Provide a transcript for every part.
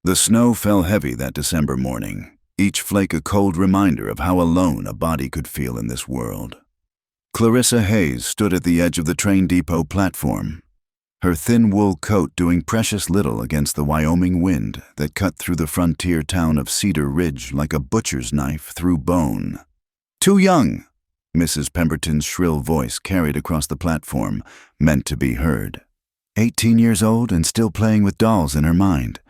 The snow fell heavy that December morning, each flake a cold reminder of how alone a body could feel in this world. Clarissa Hayes stood at the edge of the train depot platform, her thin wool coat doing precious little against the Wyoming wind that cut through the frontier town of Cedar Ridge like a butcher's knife through bone. "Too young," Mrs. Pemberton's shrill voice carried across the platform, meant to be heard. 18 years old and still playing with dolls in her mind.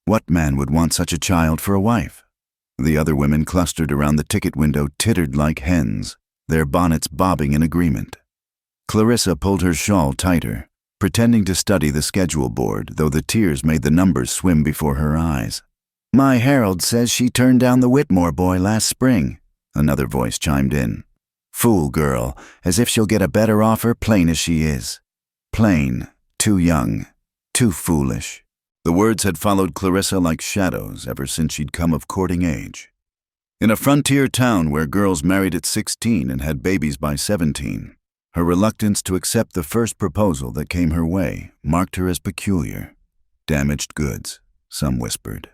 What man would want such a child for a wife? The other women clustered around the ticket window tittered like hens, their bonnets bobbing in agreement. Clarissa pulled her shawl tighter, pretending to study the schedule board, though the tears made the numbers swim before her eyes. "My Harold says she turned down the Whitmore boy last spring," another voice chimed in. "Fool girl, as if she'll get a better offer, plain as she is. Plain, too young, too foolish." The words had followed Clarissa like shadows ever since she'd come of courting age. In a frontier town where girls married at 16 and had babies by 17, her reluctance to accept the first proposal that came her way marked her as peculiar. Damaged goods, some whispered.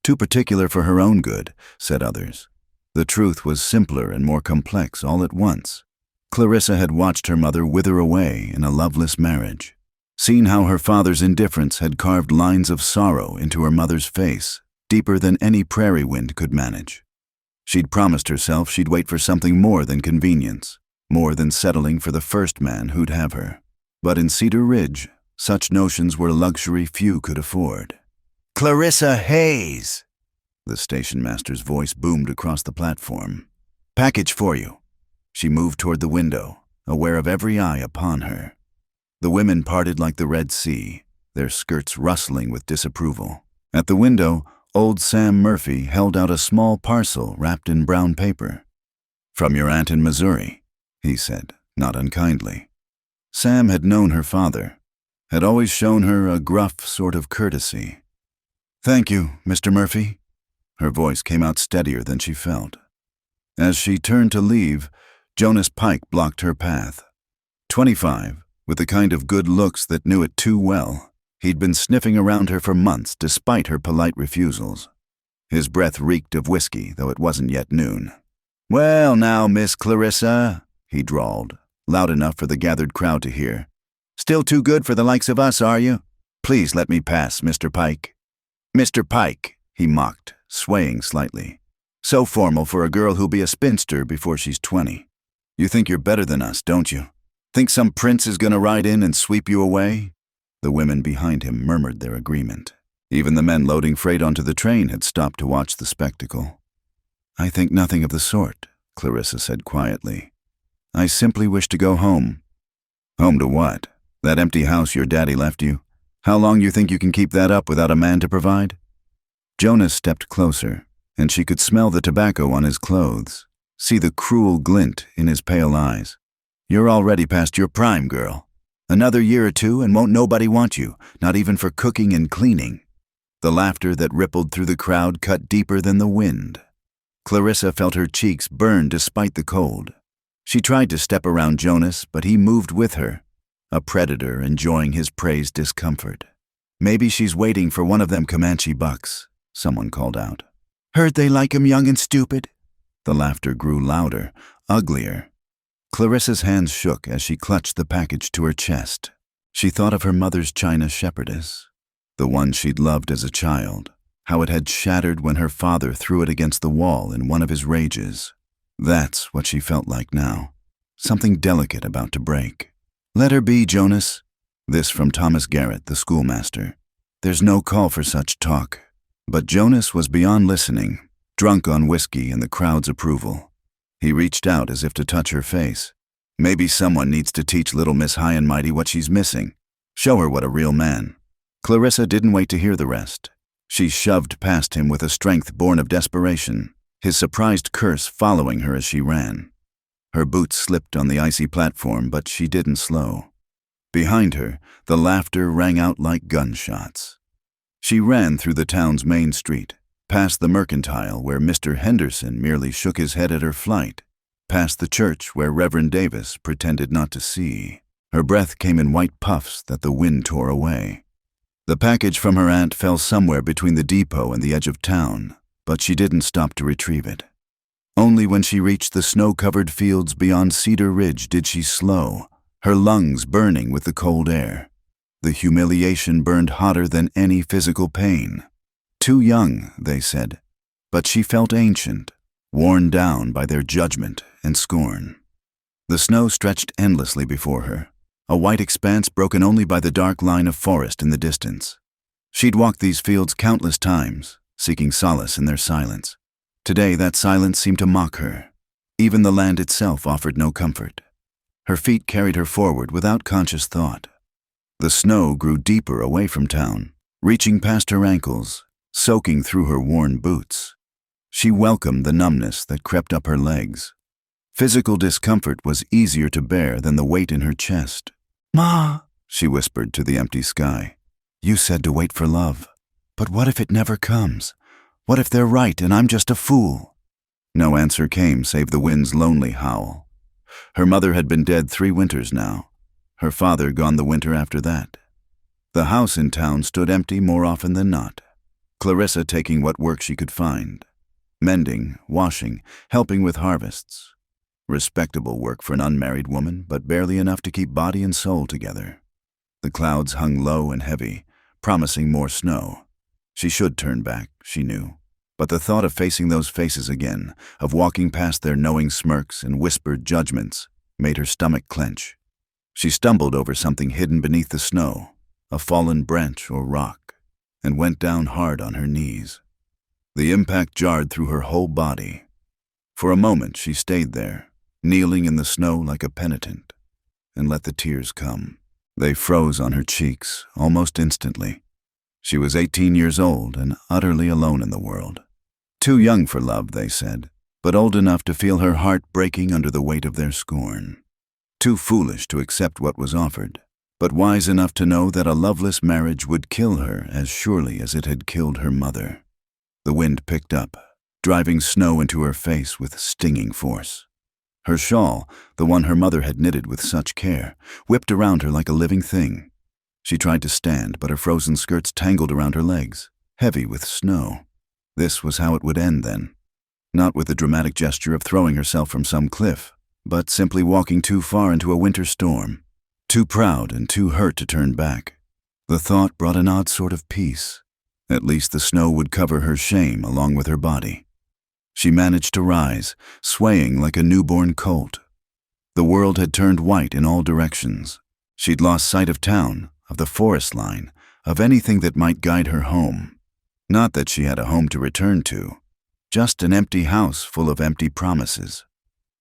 Too particular for her own good, said others. The truth was simpler and more complex all at once. Clarissa had watched her mother wither away in a loveless marriage, seen how her father's indifference had carved lines of sorrow into her mother's face, deeper than any prairie wind could manage. She'd promised herself she'd wait for something more than convenience, more than settling for the first man who'd have her. But in Cedar Ridge, such notions were luxury few could afford. "Clarissa Hayes!" The station master's voice boomed across the platform. "Package for you." She moved toward the window, aware of every eye upon her. The women parted like the Red Sea, their skirts rustling with disapproval. At the window, old Sam Murphy held out a small parcel wrapped in brown paper. "From your aunt in Missouri," he said, not unkindly. Sam had known her father, had always shown her a gruff sort of courtesy. "Thank you, Mr. Murphy." Her voice came out steadier than she felt. As she turned to leave, Jonas Pike blocked her path. 25, with the kind of good looks that knew it too well, he'd been sniffing around her for months despite her polite refusals. His breath reeked of whiskey, though it wasn't yet noon. "Well now, Miss Clarissa," he drawled, loud enough for the gathered crowd to hear. "Still too good for the likes of us, are you? Please let me pass, Mr. Pike." "Mr. Pike," he mocked, swaying slightly. "So formal for a girl who'll be a spinster before she's 20. You think you're better than us, don't you? Think some prince is gonna ride in and sweep you away?" The women behind him murmured their agreement. Even the men loading freight onto the train had stopped to watch the spectacle. "I think nothing of the sort," Clarissa said quietly. "I simply wish to go home." "Home to what? That empty house your daddy left you? How long you think you can keep that up without a man to provide?" Jonas stepped closer, and she could smell the tobacco on his clothes, see the cruel glint in his pale eyes. "You're already past your prime, girl. Another year or two and won't nobody want you, not even for cooking and cleaning." The laughter that rippled through the crowd cut deeper than the wind. Clarissa felt her cheeks burn despite the cold. She tried to step around Jonas, but he moved with her, a predator enjoying his prey's discomfort. "Maybe she's waiting for one of them Comanche bucks," someone called out. "Heard they like 'em young and stupid." The laughter grew louder, uglier. Clarissa's hands shook as she clutched the package to her chest. She thought of her mother's china shepherdess, the one she'd loved as a child, how it had shattered when her father threw it against the wall in one of his rages. That's what she felt like now, something delicate about to break. "Let her be, Jonas." This from Thomas Garrett, the schoolmaster. "There's no call for such talk." But Jonas was beyond listening, drunk on whiskey and the crowd's approval. He reached out as if to touch her face. "Maybe someone needs to teach little Miss High and Mighty what she's missing. Show her what a real man." Clarissa didn't wait to hear the rest. She shoved past him with a strength born of desperation, his surprised curse following her as she ran. Her boots slipped on the icy platform, but she didn't slow. Behind her, the laughter rang out like gunshots. She ran through the town's main street, past the mercantile where Mr. Henderson merely shook his head at her flight, past the church where Reverend Davis pretended not to see. Her breath came in white puffs that the wind tore away. The package from her aunt fell somewhere between the depot and the edge of town, but she didn't stop to retrieve it. Only when she reached the snow-covered fields beyond Cedar Ridge did she slow, her lungs burning with the cold air. The humiliation burned hotter than any physical pain. Too young, they said, but she felt ancient, worn down by their judgment and scorn. The snow stretched endlessly before her, a white expanse broken only by the dark line of forest in the distance. She'd walked these fields countless times, seeking solace in their silence. Today that silence seemed to mock her. Even the land itself offered no comfort. Her feet carried her forward without conscious thought. The snow grew deeper away from town, reaching past her ankles, soaking through her worn boots. She welcomed the numbness that crept up her legs. Physical discomfort was easier to bear than the weight in her chest. "Ma," she whispered to the empty sky, "you said to wait for love. But what if it never comes? What if they're right and I'm just a fool?" No answer came save the wind's lonely howl. Her mother had been dead 3 winters now. Her father gone the winter after that. The house in town stood empty more often than not. Clarissa taking what work she could find. Mending, washing, helping with harvests. Respectable work for an unmarried woman, but barely enough to keep body and soul together. The clouds hung low and heavy, promising more snow. She should turn back, she knew. But the thought of facing those faces again, of walking past their knowing smirks and whispered judgments, made her stomach clench. She stumbled over something hidden beneath the snow, a fallen branch or rock, and went down hard on her knees. The impact jarred through her whole body. For a moment she stayed there, kneeling in the snow like a penitent, and let the tears come. They froze on her cheeks almost instantly. She was 18 years old and utterly alone in the world. Too young for love, they said, but old enough to feel her heart breaking under the weight of their scorn. Too foolish to accept what was offered, but wise enough to know that a loveless marriage would kill her as surely as it had killed her mother. The wind picked up, driving snow into her face with stinging force. Her shawl, the one her mother had knitted with such care, whipped around her like a living thing. She tried to stand, but her frozen skirts tangled around her legs, heavy with snow. This was how it would end then. Not with the dramatic gesture of throwing herself from some cliff, but simply walking too far into a winter storm, too proud and too hurt to turn back. The thought brought an odd sort of peace. At least the snow would cover her shame along with her body. She managed to rise, swaying like a newborn colt. The world had turned white in all directions. She'd lost sight of town, of the forest line, of anything that might guide her home. Not that she had a home to return to, just an empty house full of empty promises.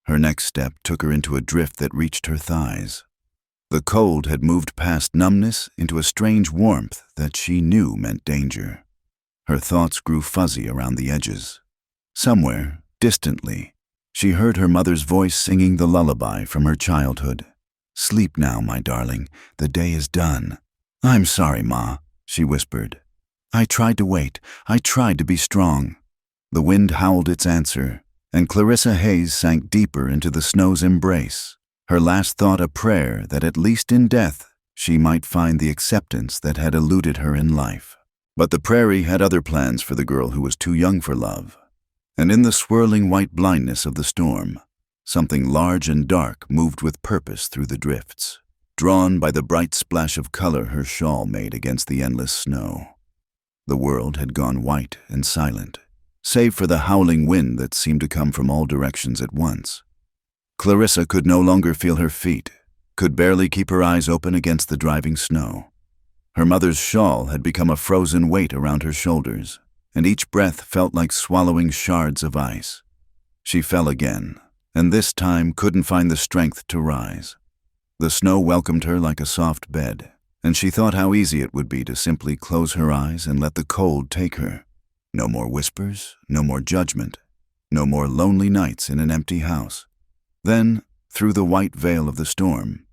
Her next step took her into a drift that reached her thighs. The cold had moved past numbness into a strange warmth that she knew meant danger. Her thoughts grew fuzzy around the edges. Somewhere, distantly, she heard her mother's voice singing the lullaby from her childhood. "Sleep now, my darling, the day is done." "I'm sorry, Ma," she whispered. "I tried to wait. I tried to be strong." The wind howled its answer, and Clarissa Hayes sank deeper into the snow's embrace, her last thought a prayer that at least in death she might find the acceptance that had eluded her in life. But the prairie had other plans for the girl who was too young for love. And in the swirling white blindness of the storm, something large and dark moved with purpose through the drifts, drawn by the bright splash of color her shawl made against the endless snow. The world had gone white and silent, save for the howling wind that seemed to come from all directions at once. Clarissa could no longer feel her feet, could barely keep her eyes open against the driving snow. Her mother's shawl had become a frozen weight around her shoulders, and each breath felt like swallowing shards of ice. She fell again, and this time couldn't find the strength to rise. The snow welcomed her like a soft bed, and she thought how easy it would be to simply close her eyes and let the cold take her. No more whispers, no more judgment, no more lonely nights in an empty house. Then, through the white veil of the storm,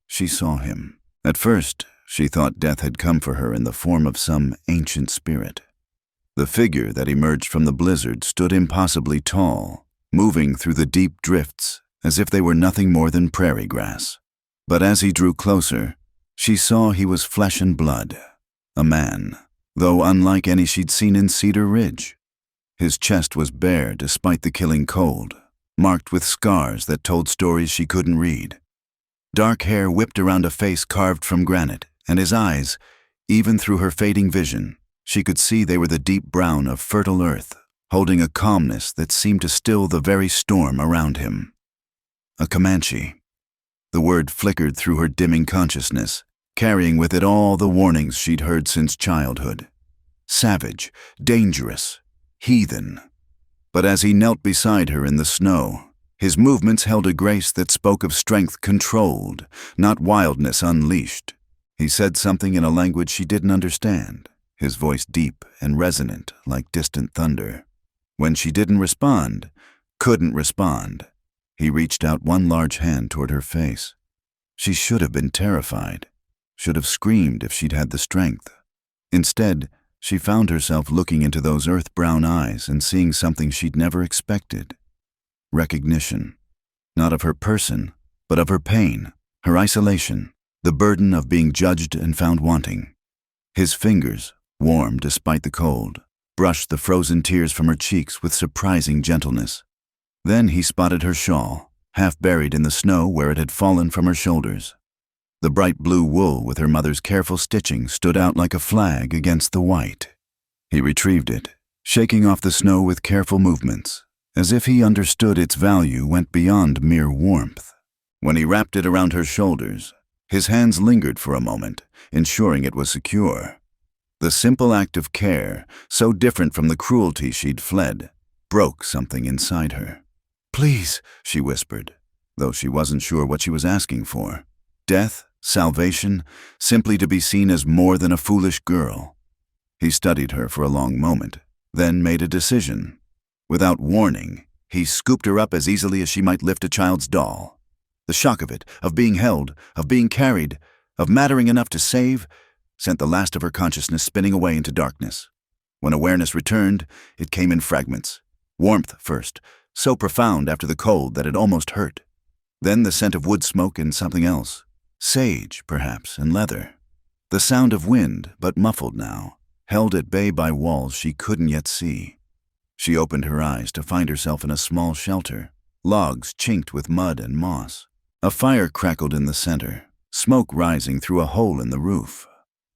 she saw him. At first, she thought death had come for her in the form of some ancient spirit. The figure that emerged from the blizzard stood impossibly tall, moving through the deep drifts as if they were nothing more than prairie grass. But as he drew closer, she saw he was flesh and blood, A man, though unlike any she'd seen in Cedar Ridge. His chest was bare despite the killing cold, marked with scars that told stories she couldn't read. Dark hair whipped around a face carved from granite, and his eyes, even through her fading vision, she could see they were the deep brown of fertile earth, holding a calmness that seemed to still the very storm around him. A Comanche. The word flickered through her dimming consciousness, carrying with it all the warnings she'd heard since childhood. Savage, dangerous, heathen. But as he knelt beside her in the snow, his movements held a grace that spoke of strength controlled, not wildness unleashed. He said something in a language she didn't understand, his voice deep and resonant like distant thunder. When she didn't respond, couldn't respond, he reached out one large hand toward her face. She should have been terrified, should have screamed if she'd had the strength. Instead, she found herself looking into those earth-brown eyes and seeing something she'd never expected. Recognition. Not of her person, but of her pain, her isolation, the burden of being judged and found wanting. His fingers, warm despite the cold, brushed the frozen tears from her cheeks with surprising gentleness. Then he spotted her shawl, half buried in the snow where it had fallen from her shoulders. The bright blue wool with her mother's careful stitching stood out like a flag against the white. He retrieved it, shaking off the snow with careful movements, as if he understood its value went beyond mere warmth. When he wrapped it around her shoulders, his hands lingered for a moment, ensuring it was secure. The simple act of care, so different from the cruelty she'd fled, broke something inside her. "Please," she whispered, though she wasn't sure what she was asking for. Death? Salvation? Simply to be seen as more than a foolish girl? He studied her for a long moment, then made a decision. Without warning, he scooped her up as easily as she might lift a child's doll. The shock of it, of being held, of being carried, of mattering enough to save, sent the last of her consciousness spinning away into darkness. When awareness returned, it came in fragments. Warmth first, so profound after the cold that it almost hurt. Then the scent of wood smoke and something else. Sage, perhaps, and leather. The sound of wind, but muffled now, held at bay by walls she couldn't yet see. She opened her eyes to find herself in a small shelter, logs chinked with mud and moss. A fire crackled in the center, smoke rising through a hole in the roof.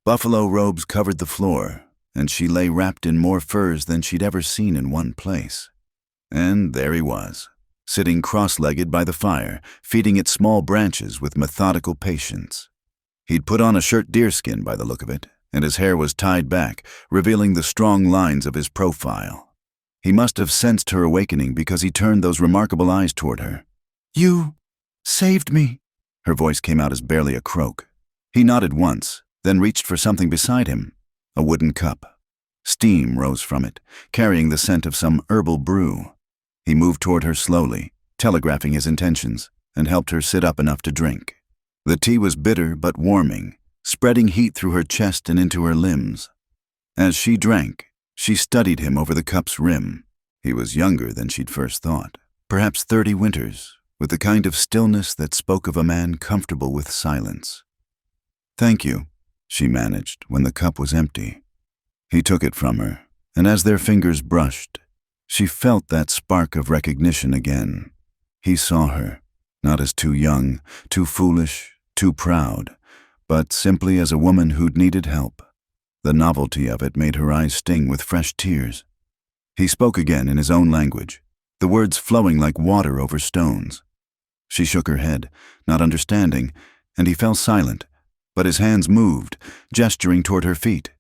Buffalo robes covered the floor, and she lay wrapped in more furs than she'd ever seen in one place. And there he was, sitting cross-legged by the fire, feeding it small branches with methodical patience. He'd put on a shirt deerskin by the look of it, and his hair was tied back, revealing the strong lines of his profile. He must have sensed her awakening because he turned those remarkable eyes toward her. "You saved me," her voice came out as barely a croak. He nodded once, then reached for something beside him, a wooden cup. Steam rose from it, carrying the scent of some herbal brew. He moved toward her slowly, telegraphing his intentions, and helped her sit up enough to drink. The tea was bitter but warming, spreading heat through her chest and into her limbs. As she drank, she studied him over the cup's rim. He was younger than she'd first thought, perhaps 30 winters, with the kind of stillness that spoke of a man comfortable with silence. "Thank you," she managed when the cup was empty. He took it from her, and as their fingers brushed, she felt that spark of recognition again. He saw her, not as too young, too foolish, too proud, but simply as a woman who'd needed help. The novelty of it made her eyes sting with fresh tears. He spoke again in his own language, the words flowing like water over stones. She shook her head, not understanding, and he fell silent, but his hands moved, gesturing toward her feet.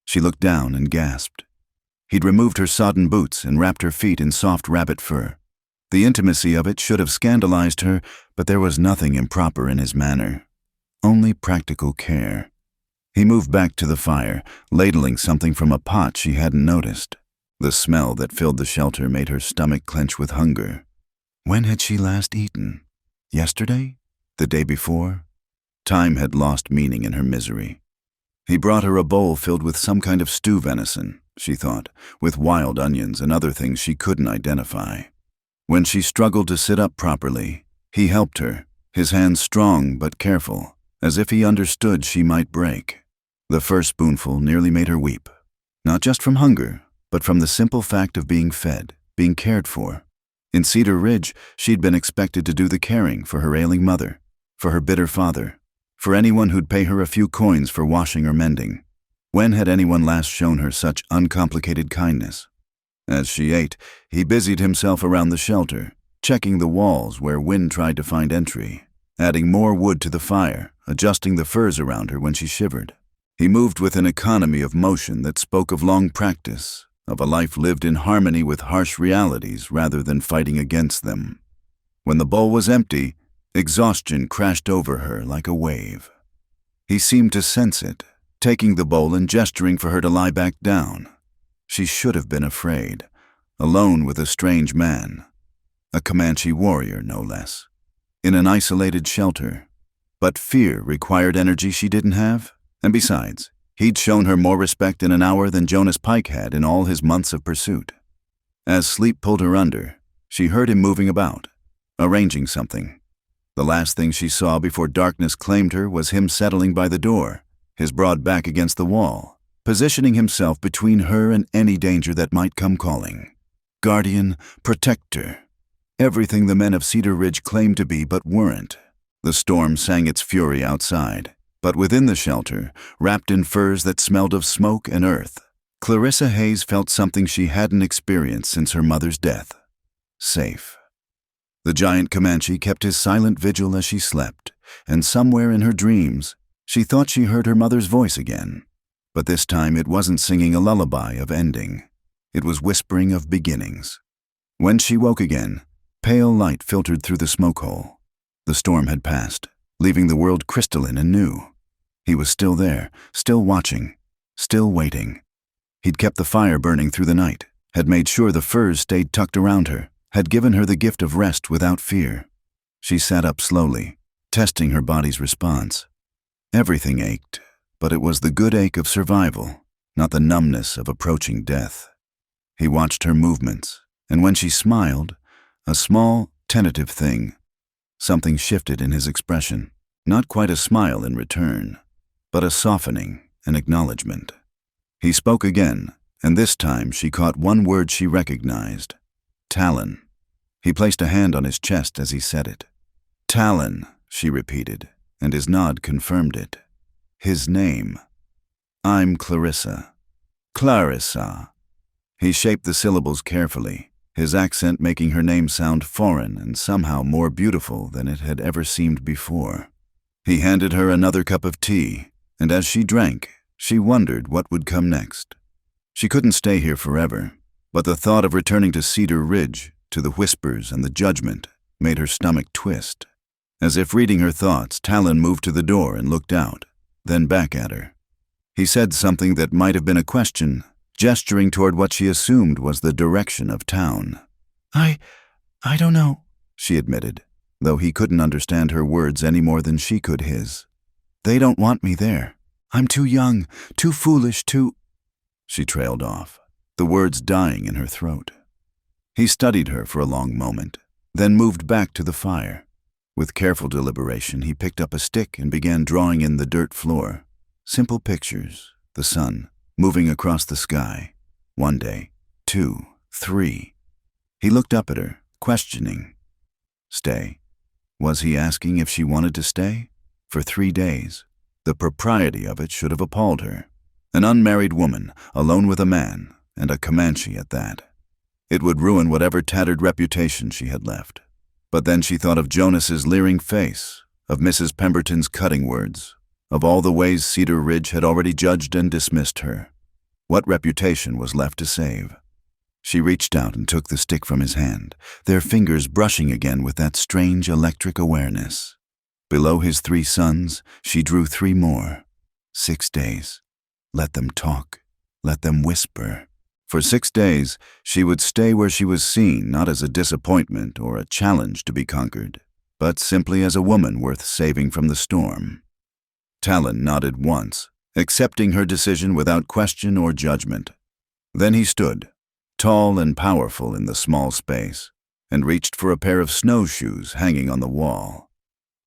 She looked down and gasped. He'd removed her sodden boots and wrapped her feet in soft rabbit fur. The intimacy of it should have scandalized her, but there was nothing improper in his manner. Only practical care. He moved back to the fire, ladling something from a pot she hadn't noticed. The smell that filled the shelter made her stomach clench with hunger. When had she last eaten? Yesterday? The day before? Time had lost meaning in her misery. He brought her a bowl filled with some kind of stew venison, she thought, with wild onions and other things she couldn't identify. When she struggled to sit up properly, he helped her, his hands strong but careful, as if he understood she might break. The first spoonful nearly made her weep, not just from hunger, but from the simple fact of being fed, being cared for. In Cedar Ridge, she'd been expected to do the caring for her ailing mother, for her bitter father, for anyone who'd pay her a few coins for washing or mending. When had anyone last shown her such uncomplicated kindness? As she ate, he busied himself around the shelter, checking the walls where wind tried to find entry, adding more wood to the fire, adjusting the furs around her when she shivered. He moved with an economy of motion that spoke of long practice, of a life lived in harmony with harsh realities rather than fighting against them. When the bowl was empty, exhaustion crashed over her like a wave. He seemed to sense it, taking the bowl and gesturing for her to lie back down. She should have been afraid, alone with a strange man, a Comanche warrior no less, in an isolated shelter. But fear required energy she didn't have, and besides, he'd shown her more respect in an hour than Jonas Pike had in all his months of pursuit. As sleep pulled her under, she heard him moving about, arranging something. The last thing she saw before darkness claimed her was him settling by the door, his broad back against the wall, positioning himself between her and any danger that might come calling. Guardian, protector, everything the men of Cedar Ridge claimed to be but weren't. The storm sang its fury outside, but within the shelter, wrapped in furs that smelled of smoke and earth, Clarissa Hayes felt something she hadn't experienced since her mother's death. Safe. The giant Comanche kept his silent vigil as she slept, and somewhere in her dreams, she thought she heard her mother's voice again. But this time it wasn't singing a lullaby of ending. It was whispering of beginnings. When she woke again, pale light filtered through the smoke hole. The storm had passed, leaving the world crystalline and new. He was still there, still watching, still waiting. He'd kept the fire burning through the night, had made sure the furs stayed tucked around her, had given her the gift of rest without fear. She sat up slowly, testing her body's response. Everything ached, but it was the good ache of survival, not the numbness of approaching death. He watched her movements, and when she smiled, a small, tentative thing, something shifted in his expression. Not quite a smile in return, but a softening, an acknowledgement. He spoke again, and this time she caught one word she recognized. Talon. He placed a hand on his chest as he said it. Talon, she repeated, and his nod confirmed it. His name. I'm Clarissa. Clarissa. He shaped the syllables carefully, his accent making her name sound foreign and somehow more beautiful than it had ever seemed before. He handed her another cup of tea, and as she drank, she wondered what would come next. She couldn't stay here forever, but the thought of returning to Cedar Ridge, to the whispers and the judgment, made her stomach twist. As if reading her thoughts, Talon moved to the door and looked out, then back at her. He said something that might have been a question, gesturing toward what she assumed was the direction of town. I don't know, she admitted, though he couldn't understand her words any more than she could his. They don't want me there. I'm too young, too foolish, too... She trailed off, the words dying in her throat. He studied her for a long moment, then moved back to the fire. With careful deliberation, he picked up a stick and began drawing in the dirt floor. Simple pictures, the sun, moving across the sky. 1 day, 2, 3. He looked up at her, questioning. Stay. Was he asking if she wanted to stay? For 3 days. The propriety of it should have appalled her. An unmarried woman, alone with a man, and a Comanche at that. It would ruin whatever tattered reputation she had left. But then she thought of Jonas's leering face, of Mrs. Pemberton's cutting words, of all the ways Cedar Ridge had already judged and dismissed her. What reputation was left to save? She reached out and took the stick from his hand, their fingers brushing again with that strange electric awareness. Below his 3 sons, she drew 3 more. 6 days. Let them talk. Let them whisper. For 6 days, she would stay where she was seen not as a disappointment or a challenge to be conquered, but simply as a woman worth saving from the storm. Talon nodded once, accepting her decision without question or judgment. Then he stood, tall and powerful in the small space, and reached for a pair of snowshoes hanging on the wall.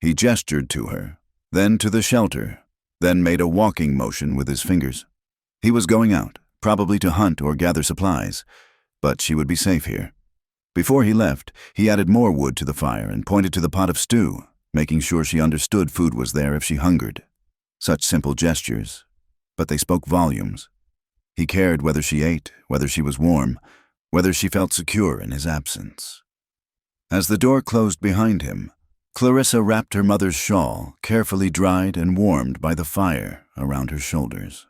He gestured to her, then to the shelter, then made a walking motion with his fingers. He was going out, probably to hunt or gather supplies, but she would be safe here. Before he left, he added more wood to the fire and pointed to the pot of stew, making sure she understood food was there if she hungered. Such simple gestures, but they spoke volumes. He cared whether she ate, whether she was warm, whether she felt secure in his absence. As the door closed behind him, Clarissa wrapped her mother's shawl, carefully dried and warmed by the fire, around her shoulders.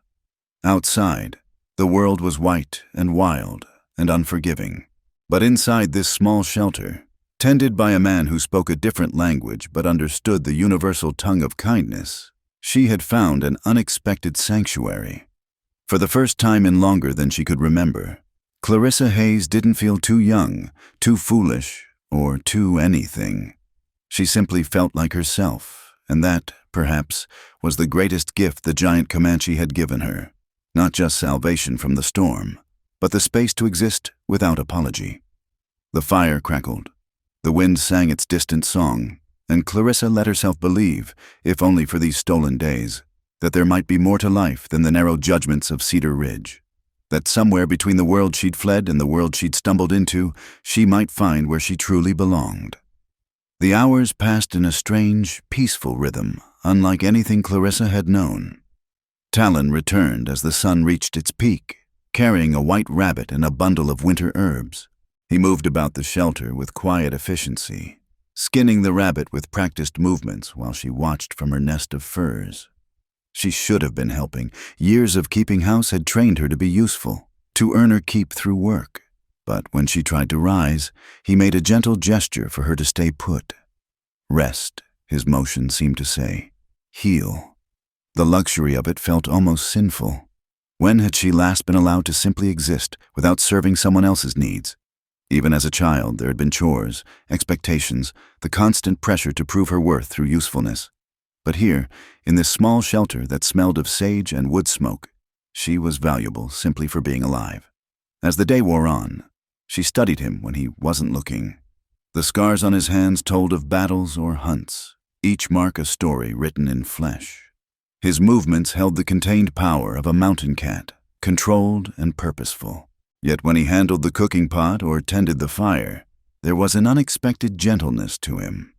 Outside, the world was white and wild and unforgiving. But inside this small shelter, tended by a man who spoke a different language but understood the universal tongue of kindness, she had found an unexpected sanctuary. For the first time in longer than she could remember, Clarissa Hayes didn't feel too young, too foolish, or too anything. She simply felt like herself, and that, perhaps, was the greatest gift the giant Comanche had given her. Not just salvation from the storm, but the space to exist without apology. The fire crackled. The wind sang its distant song, and Clarissa let herself believe, if only for these stolen days, that there might be more to life than the narrow judgments of Cedar Ridge. That somewhere between the world she'd fled and the world she'd stumbled into, she might find where she truly belonged. The hours passed in a strange, peaceful rhythm, unlike anything Clarissa had known. Talon returned as the sun reached its peak, carrying a white rabbit and a bundle of winter herbs. He moved about the shelter with quiet efficiency, skinning the rabbit with practiced movements while she watched from her nest of furs. She should have been helping. Years of keeping house had trained her to be useful, to earn her keep through work. But when she tried to rise, he made a gentle gesture for her to stay put. Rest, his motion seemed to say. Heal. The luxury of it felt almost sinful. When had she last been allowed to simply exist without serving someone else's needs? Even as a child, there had been chores, expectations, the constant pressure to prove her worth through usefulness. But here, in this small shelter that smelled of sage and wood smoke, she was valuable simply for being alive. As the day wore on, she studied him when he wasn't looking. The scars on his hands told of battles or hunts, each mark a story written in flesh. His movements held the contained power of a mountain cat, controlled and purposeful. Yet when he handled the cooking pot or tended the fire, there was an unexpected gentleness to him.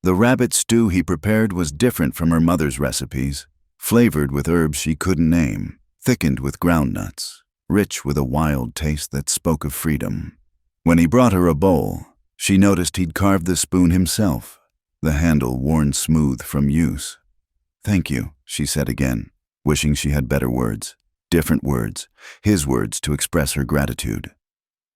The rabbit stew he prepared was different from her mother's recipes, flavored with herbs she couldn't name, thickened with groundnuts, rich with a wild taste that spoke of freedom. When he brought her a bowl, she noticed he'd carved the spoon himself, the handle worn smooth from use. "Thank you," she said again, wishing she had better words, different words, his words to express her gratitude.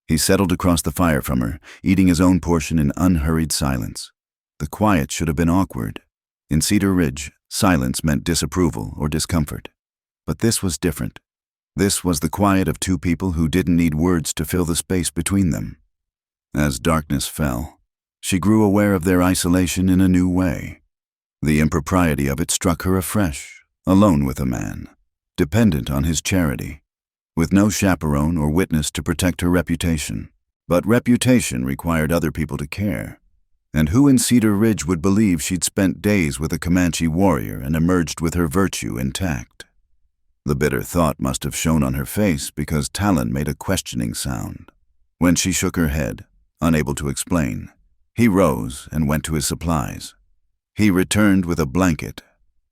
He settled across the fire from her, eating his own portion in unhurried silence. The quiet should have been awkward. In Cedar Ridge, silence meant disapproval or discomfort. But this was different. This was the quiet of two people who didn't need words to fill the space between them. As darkness fell, she grew aware of their isolation in a new way. The impropriety of it struck her afresh, alone with a man, dependent on his charity, with no chaperone or witness to protect her reputation. But reputation required other people to care. And who in Cedar Ridge would believe she'd spent days with a Comanche warrior and emerged with her virtue intact? The bitter thought must have shown on her face because Talon made a questioning sound. When she shook her head, unable to explain, he rose and went to his supplies. He returned with a blanket,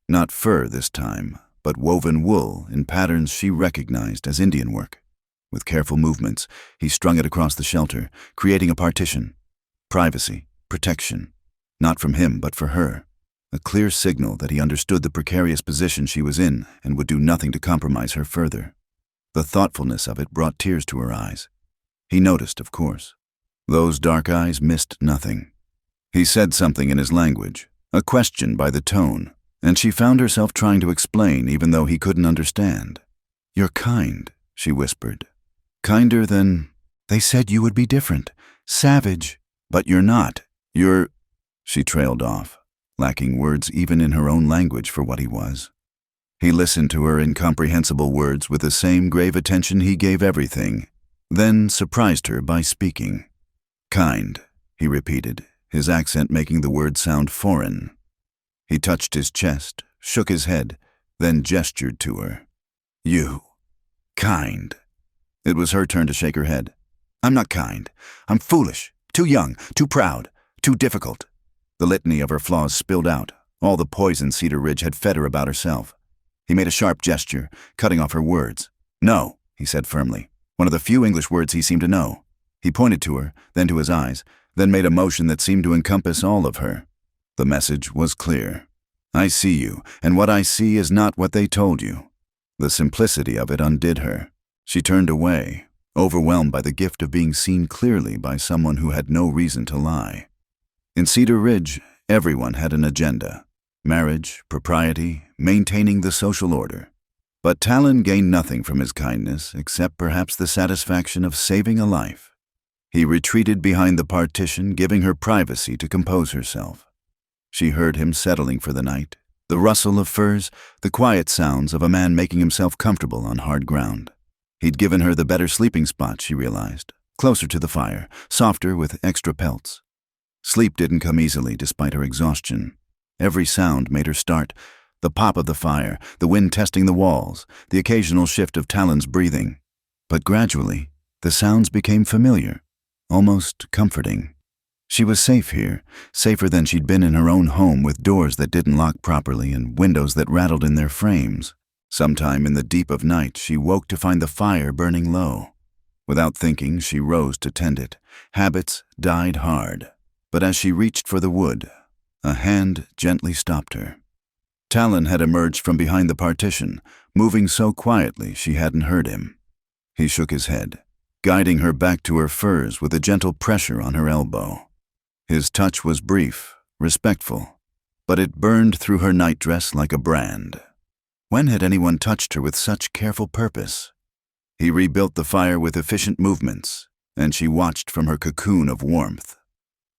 not fur this time, but woven wool in patterns she recognized as Indian work. With careful movements, he strung it across the shelter, creating a partition. Privacy. Protection, not from him but for her, a clear signal that he understood the precarious position she was in and would do nothing to compromise her further. The thoughtfulness of it brought tears to her eyes. He noticed, of course. Those dark eyes missed nothing. He said something in his language, a question by the tone, and she found herself trying to explain even though he couldn't understand. "You're kind," she whispered. "Kinder than... They said you would be different, savage, but you're not. You're..." She trailed off, lacking words even in her own language for what he was. He listened to her incomprehensible words with the same grave attention he gave everything, then surprised her by speaking. "Kind," he repeated, his accent making the word sound foreign. He touched his chest, shook his head, then gestured to her. You. Kind. It was her turn to shake her head. I'm not kind. I'm foolish. Too young. Too proud. Too difficult. The litany of her flaws spilled out, all the poison Cedar Ridge had fed her about herself. He made a sharp gesture, cutting off her words. No, he said firmly, one of the few English words he seemed to know. He pointed to her, then to his eyes, then made a motion that seemed to encompass all of her. The message was clear. I see you, and what I see is not what they told you. The simplicity of it undid her. She turned away, overwhelmed by the gift of being seen clearly by someone who had no reason to lie. In Cedar Ridge, everyone had an agenda. Marriage, propriety, maintaining the social order. But Talon gained nothing from his kindness except perhaps the satisfaction of saving a life. He retreated behind the partition, giving her privacy to compose herself. She heard him settling for the night, the rustle of furs, the quiet sounds of a man making himself comfortable on hard ground. He'd given her the better sleeping spot, she realized, closer to the fire, softer with extra pelts. Sleep didn't come easily despite her exhaustion. Every sound made her start, the pop of the fire, the wind testing the walls, the occasional shift of Talon's breathing. But gradually, the sounds became familiar, almost comforting. She was safe here, safer than she'd been in her own home, with doors that didn't lock properly and windows that rattled in their frames. Sometime in the deep of night, she woke to find the fire burning low. Without thinking, she rose to tend it. Habits died hard. But as she reached for the wood, a hand gently stopped her. Talon had emerged from behind the partition, moving so quietly she hadn't heard him. He shook his head, guiding her back to her furs with a gentle pressure on her elbow. His touch was brief, respectful, but it burned through her nightdress like a brand. When had anyone touched her with such careful purpose? He rebuilt the fire with efficient movements, and she watched from her cocoon of warmth.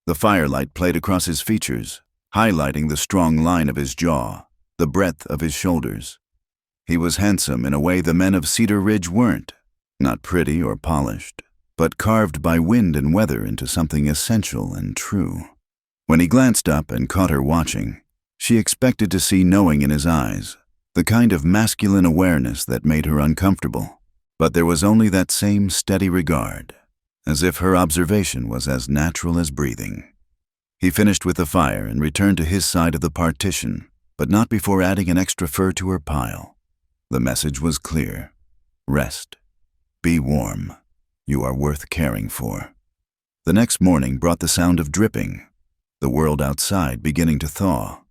The firelight played across his features, highlighting the strong line of his jaw, the breadth of his shoulders. He was handsome in a way the men of Cedar Ridge weren't, not pretty or polished, but carved by wind and weather into something essential and true. When he glanced up and caught her watching, she expected to see knowing in his eyes, the kind of masculine awareness that made her uncomfortable. But there was only that same steady regard, as if her observation was as natural as breathing. He finished with the fire and returned to his side of the partition, but not before adding an extra fur to her pile. The message was clear. Rest. Be warm. You are worth caring for. The next morning brought the sound of dripping, the world outside beginning to thaw.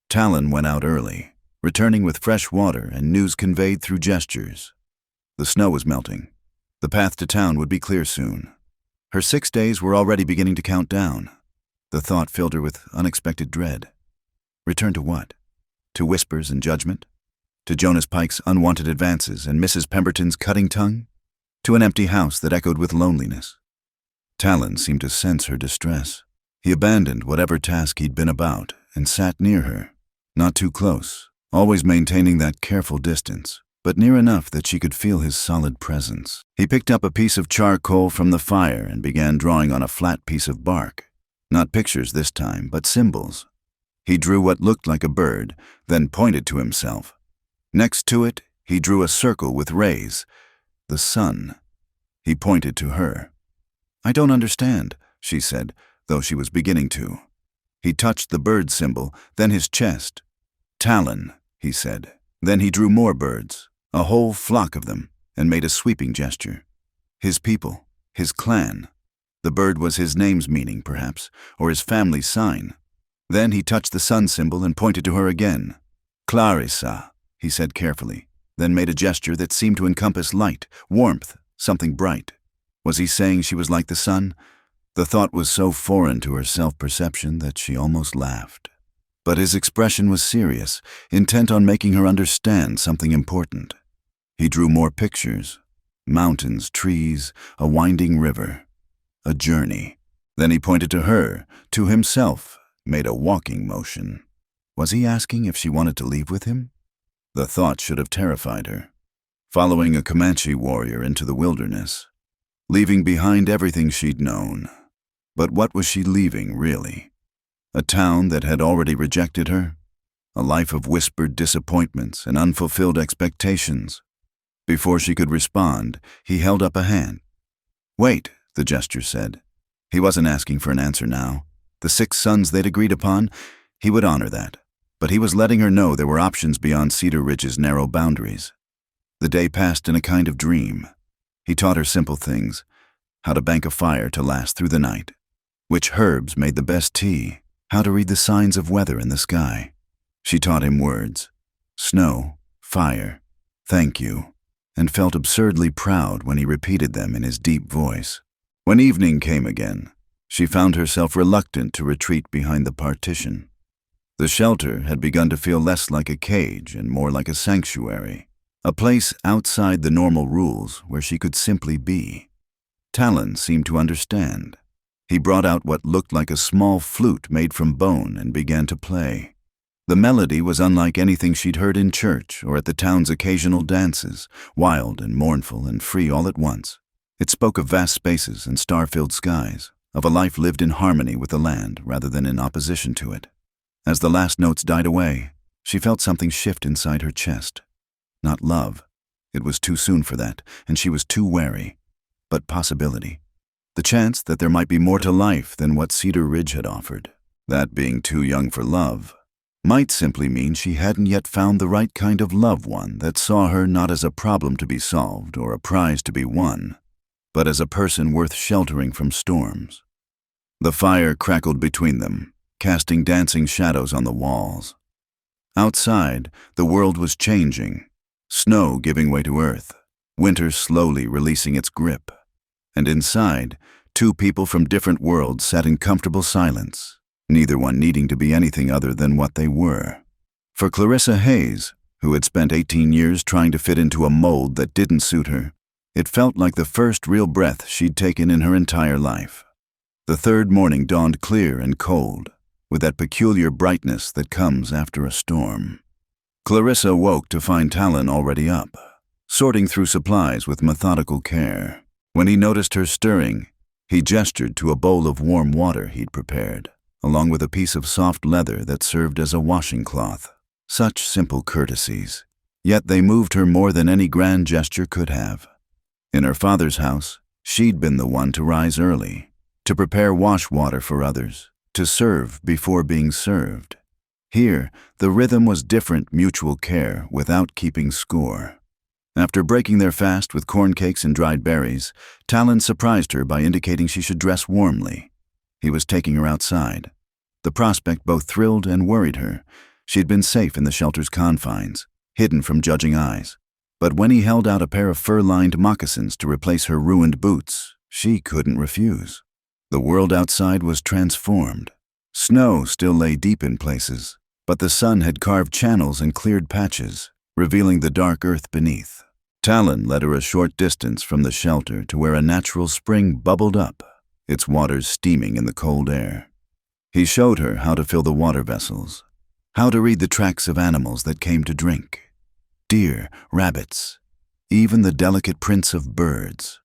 Talon went out early, returning with fresh water and news conveyed through gestures. The snow was melting. The path to town would be clear soon. Her 6 days were already beginning to count down. The thought filled her with unexpected dread. Return to what? To whispers and judgment? To Jonas Pike's unwanted advances and Mrs. Pemberton's cutting tongue? To an empty house that echoed with loneliness? Talon seemed to sense her distress. He abandoned whatever task he'd been about and sat near her, not too close, always maintaining that careful distance, but near enough that she could feel his solid presence. He picked up a piece of charcoal from the fire and began drawing on a flat piece of bark. Not pictures this time, but symbols. He drew what looked like a bird, then pointed to himself. Next to it, he drew a circle with rays. The sun. He pointed to her. I don't understand, she said, though she was beginning to. He touched the bird symbol, then his chest. Talon, he said. Then he drew more birds, a whole flock of them, and made a sweeping gesture. His people, his clan. The bird was his name's meaning, perhaps, or his family's sign. Then he touched the sun symbol and pointed to her again. Clarissa, he said carefully, then made a gesture that seemed to encompass light, warmth, something bright. Was he saying she was like the sun? The thought was so foreign to her self-perception that she almost laughed. But his expression was serious, intent on making her understand something important. He drew more pictures. Mountains, trees, a winding river. A journey. Then he pointed to her, to himself, made a walking motion. Was he asking if she wanted to leave with him? The thought should have terrified her. Following a Comanche warrior into the wilderness. Leaving behind everything she'd known. But what was she leaving, really? A town that had already rejected her? a life of whispered disappointments and unfulfilled expectations. Before she could respond, he held up a hand. "Wait," the gesture said. He wasn't asking for an answer now. The 6 sons they'd agreed upon, he would honor that. But he was letting her know there were options beyond Cedar Ridge's narrow boundaries. The day passed in a kind of dream. He taught her simple things: how to bank a fire to last through the night, which herbs made the best tea, how to read the signs of weather in the sky. She taught him words: snow, fire, thank you, and felt absurdly proud when he repeated them in his deep voice. When evening came again, she found herself reluctant to retreat behind the partition. The shelter had begun to feel less like a cage and more like a sanctuary, a place outside the normal rules where she could simply be. Talon seemed to understand. He brought out what looked like a small flute made from bone and began to play. The melody was unlike anything she'd heard in church or at the town's occasional dances, wild and mournful and free all at once. It spoke of vast spaces and star-filled skies, of a life lived in harmony with the land rather than in opposition to it. As the last notes died away, she felt something shift inside her chest. Not love. It was too soon for that, and she was too wary. But possibility. The chance that there might be more to life than what Cedar Ridge had offered. That being too young for love might simply mean she hadn't yet found the right kind of loved one that saw her not as a problem to be solved or a prize to be won, but as a person worth sheltering from storms. The fire crackled between them, casting dancing shadows on the walls. Outside, the world was changing, snow giving way to earth, winter slowly releasing its grip. And inside, 2 people from different worlds sat in comfortable silence, neither one needing to be anything other than what they were. For Clarissa Hayes, who had spent 18 years trying to fit into a mold that didn't suit her, it felt like the first real breath she'd taken in her entire life. The 3rd morning dawned clear and cold, with that peculiar brightness that comes after a storm. Clarissa woke to find Talon already up, sorting through supplies with methodical care. When he noticed her stirring, he gestured to a bowl of warm water he'd prepared, along with a piece of soft leather that served as a washing cloth. Such simple courtesies, yet they moved her more than any grand gesture could have. In her father's house, she'd been the one to rise early, to prepare wash water for others, to serve before being served. Here, the rhythm was different mutual care without keeping score. After breaking their fast with corn cakes and dried berries, Talon surprised her by indicating she should dress warmly. He was taking her outside. The prospect both thrilled and worried her. She'd been safe in the shelter's confines, hidden from judging eyes. But when he held out a pair of fur-lined moccasins to replace her ruined boots, she couldn't refuse. The world outside was transformed. Snow still lay deep in places, but the sun had carved channels and cleared patches, revealing the dark earth beneath. Talon led her a short distance from the shelter to where a natural spring bubbled up, its waters steaming in the cold air. He showed her how to fill the water vessels, how to read the tracks of animals that came to drink. Deer, rabbits, even the delicate prints of birds.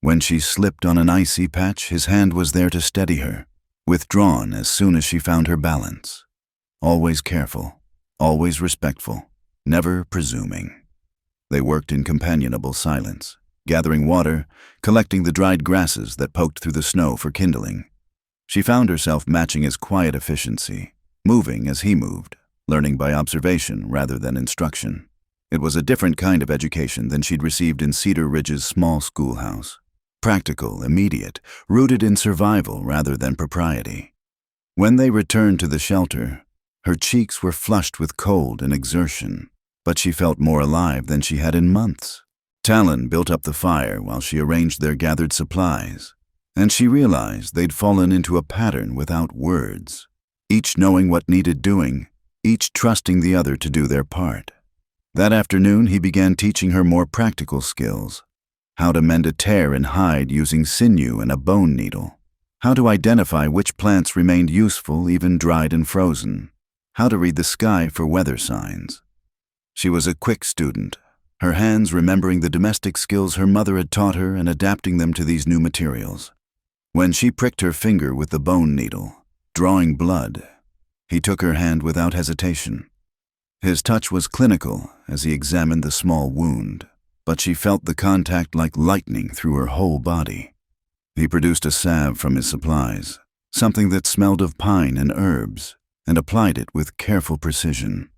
When she slipped on an icy patch, his hand was there to steady her, withdrawn as soon as she found her balance. Always careful, always respectful, never presuming. They worked in companionable silence, gathering water, collecting the dried grasses that poked through the snow for kindling. She found herself matching his quiet efficiency, moving as he moved, learning by observation rather than instruction. It was a different kind of education than she'd received in Cedar Ridge's small schoolhouse. Practical, immediate, rooted in survival rather than propriety. When they returned to the shelter, her cheeks were flushed with cold and exertion, but she felt more alive than she had in months. Talon built up the fire while she arranged their gathered supplies, and she realized they'd fallen into a pattern without words, each knowing what needed doing, each trusting the other to do their part. That afternoon, he began teaching her more practical skills: how to mend a tear in hide using sinew and a bone needle, how to identify which plants remained useful even dried and frozen, how to read the sky for weather signs. She was a quick student, her hands remembering the domestic skills her mother had taught her and adapting them to these new materials. When she pricked her finger with the bone needle, drawing blood, He took her hand without hesitation. His touch was clinical as he examined the small wound, but she felt the contact like lightning through her whole body. He produced a salve from his supplies, something that smelled of pine and herbs, and applied it with careful precision.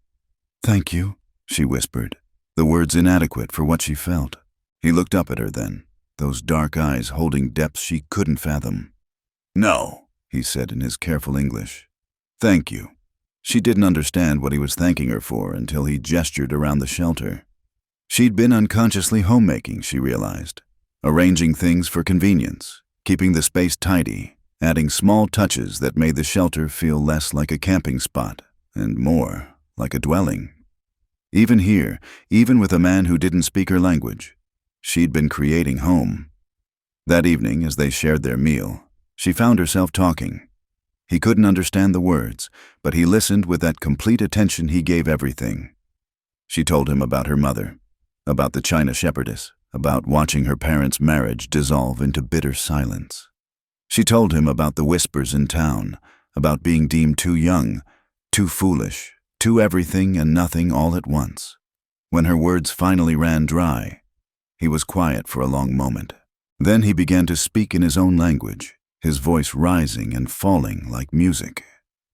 "Thank you," she whispered, the words inadequate for what she felt. He looked up at her then, those dark eyes holding depths she couldn't fathom. "No," he said in his careful English. "Thank you." She didn't understand what he was thanking her for until he gestured around the shelter. She'd been unconsciously homemaking, she realized, arranging things for convenience, keeping the space tidy, adding small touches that made the shelter feel less like a camping spot and more like a dwelling. Even here, even with a man who didn't speak her language, she'd been creating home. That evening, as they shared their meal, she found herself talking. He couldn't understand the words, but he listened with that complete attention he gave everything. She told him about her mother, about the China shepherdess, about watching her parents' marriage dissolve into bitter silence. She told him about the whispers in town, about being deemed too young, too foolish, too everything and nothing all at once. When her words finally ran dry, he was quiet for a long moment. Then he began to speak in his own language, his voice rising and falling like music.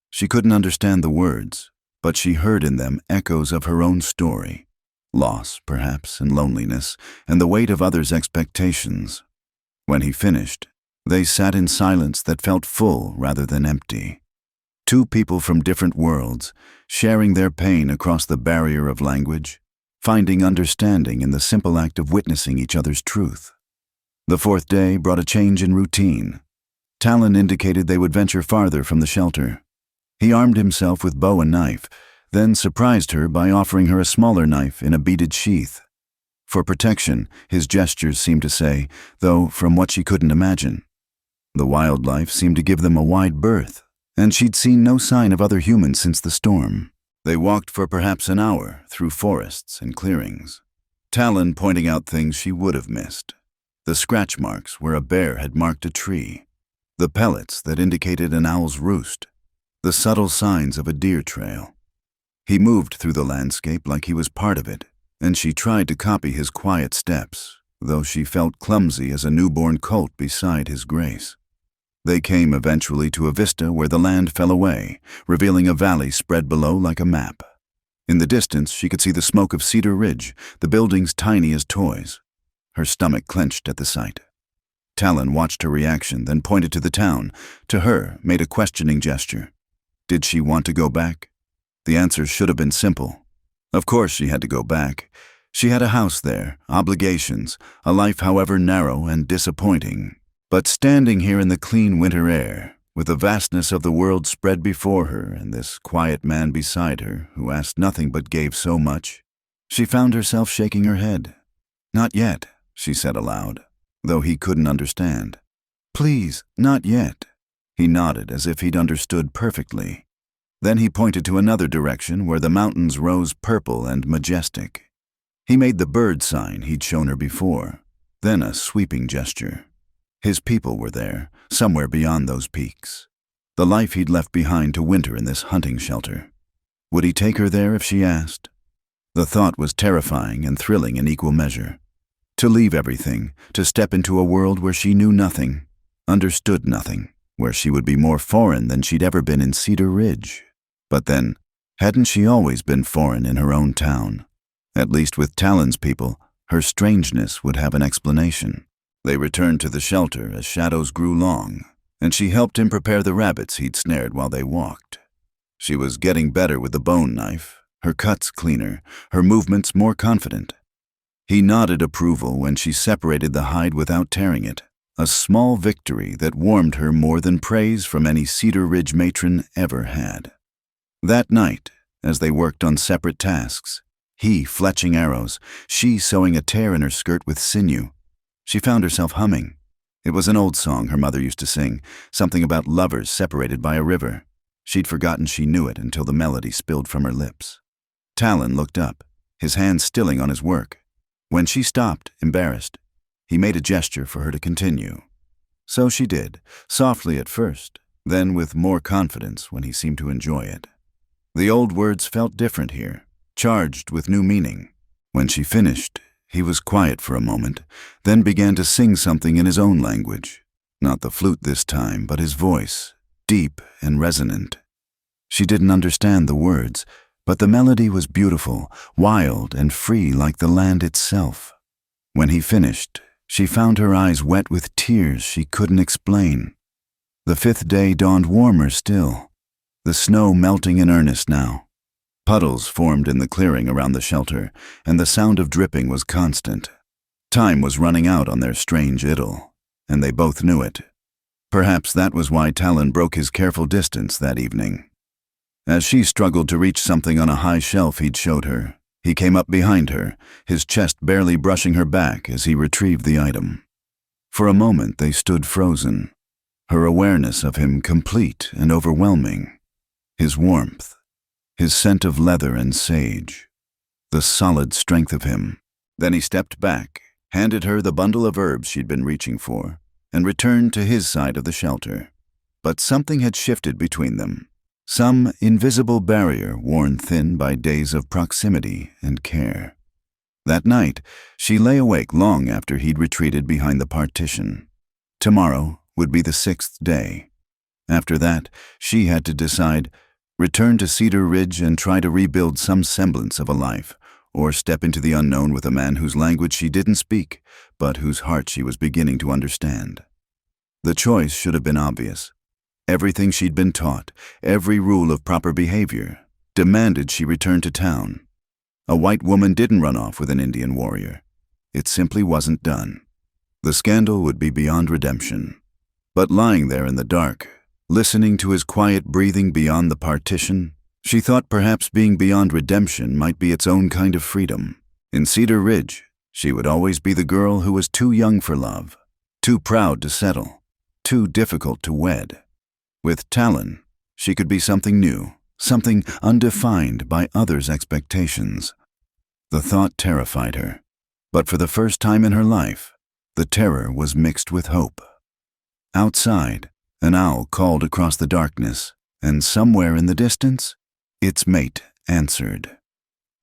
She couldn't understand the words, but she heard in them echoes of her own story. Loss, perhaps, and loneliness, and the weight of others' expectations. When he finished, they sat in silence that felt full rather than empty. Two people from different worlds, sharing their pain across the barrier of language, finding understanding in the simple act of witnessing each other's truth. The fourth day brought a change in routine. Talon indicated they would venture farther from the shelter. He armed himself with bow and knife, then surprised her by offering her a smaller knife in a beaded sheath. For protection, his gestures seemed to say, though from what she couldn't imagine. The wildlife seemed to give them a wide berth, and she'd seen no sign of other humans since the storm. They walked for perhaps an hour through forests and clearings, Talon pointing out things she would have missed. The scratch marks where a bear had marked a tree, the pellets that indicated an owl's roost, the subtle signs of a deer trail. He moved through the landscape like he was part of it, and she tried to copy his quiet steps, though she felt clumsy as a newborn colt beside his grace. They came eventually to a vista where the land fell away, revealing a valley spread below like a map. In the distance, she could see the smoke of Cedar Ridge, the buildings tiny as toys. Her stomach clenched at the sight. Talon watched her reaction, then pointed to the town. To her, made a questioning gesture. Did she want to go back? The answer should have been simple. Of course she had to go back. She had a house there, obligations, a life however narrow and disappointing. But standing here in the clean winter air, with the vastness of the world spread before her and this quiet man beside her who asked nothing but gave so much, she found herself shaking her head. "Not yet," she said aloud, though he couldn't understand. "Please, not yet." He nodded as if he'd understood perfectly. Then he pointed to another direction where the mountains rose purple and majestic. He made the bird sign he'd shown her before, then a sweeping gesture. His people were there, somewhere beyond those peaks. The life he'd left behind to winter in this hunting shelter. Would he take her there if she asked? The thought was terrifying and thrilling in equal measure. To leave everything, to step into a world where she knew nothing, understood nothing, where she would be more foreign than she'd ever been in Cedar Ridge. But then, hadn't she always been foreign in her own town? At least with Talon's people, her strangeness would have an explanation. They returned to the shelter as shadows grew long, and she helped him prepare the rabbits he'd snared while they walked. She was getting better with the bone knife, her cuts cleaner, her movements more confident. He nodded approval when she separated the hide without tearing it, a small victory that warmed her more than praise from any Cedar Ridge matron ever had. That night, as they worked on separate tasks, he fletching arrows, she sewing a tear in her skirt with sinew, she found herself humming. It was an old song her mother used to sing, something about lovers separated by a river. She'd forgotten she knew it until the melody spilled from her lips. Talon looked up, his hands stilling on his work. When she stopped, embarrassed, he made a gesture for her to continue. So she did, softly at first, then with more confidence when he seemed to enjoy it. The old words felt different here, charged with new meaning. When she finished, he was quiet for a moment, then began to sing something in his own language. Not the flute this time, but his voice, deep and resonant. She didn't understand the words, but the melody was beautiful, wild and free like the land itself. When he finished, she found her eyes wet with tears she couldn't explain. The 5th day dawned warmer still, the snow melting in earnest now. Puddles formed in the clearing around the shelter, and the sound of dripping was constant. Time was running out on their strange idyll, and they both knew it. Perhaps that was why Talon broke his careful distance that evening. As she struggled to reach something on a high shelf he'd showed her, he came up behind her, his chest barely brushing her back as he retrieved the item. For a moment they stood frozen, her awareness of him complete and overwhelming. His warmth, his scent of leather and sage, the solid strength of him. Then he stepped back, handed her the bundle of herbs she'd been reaching for, and returned to his side of the shelter. But something had shifted between them. Some invisible barrier worn thin by days of proximity and care. That night, she lay awake long after he'd retreated behind the partition. Tomorrow would be the 6th day. After that, she had to decide, return to Cedar Ridge and try to rebuild some semblance of a life, or step into the unknown with a man whose language she didn't speak, but whose heart she was beginning to understand. The choice should have been obvious. Everything she'd been taught, every rule of proper behavior, demanded she return to town. A white woman didn't run off with an Indian warrior. It simply wasn't done. The scandal would be beyond redemption. But lying there in the dark, listening to his quiet breathing beyond the partition, she thought perhaps being beyond redemption might be its own kind of freedom. In Cedar Ridge, she would always be the girl who was too young for love, too proud to settle, too difficult to wed. With Talon, she could be something new, something undefined by others' expectations. The thought terrified her, but for the first time in her life, the terror was mixed with hope. Outside, an owl called across the darkness, and somewhere in the distance, its mate answered.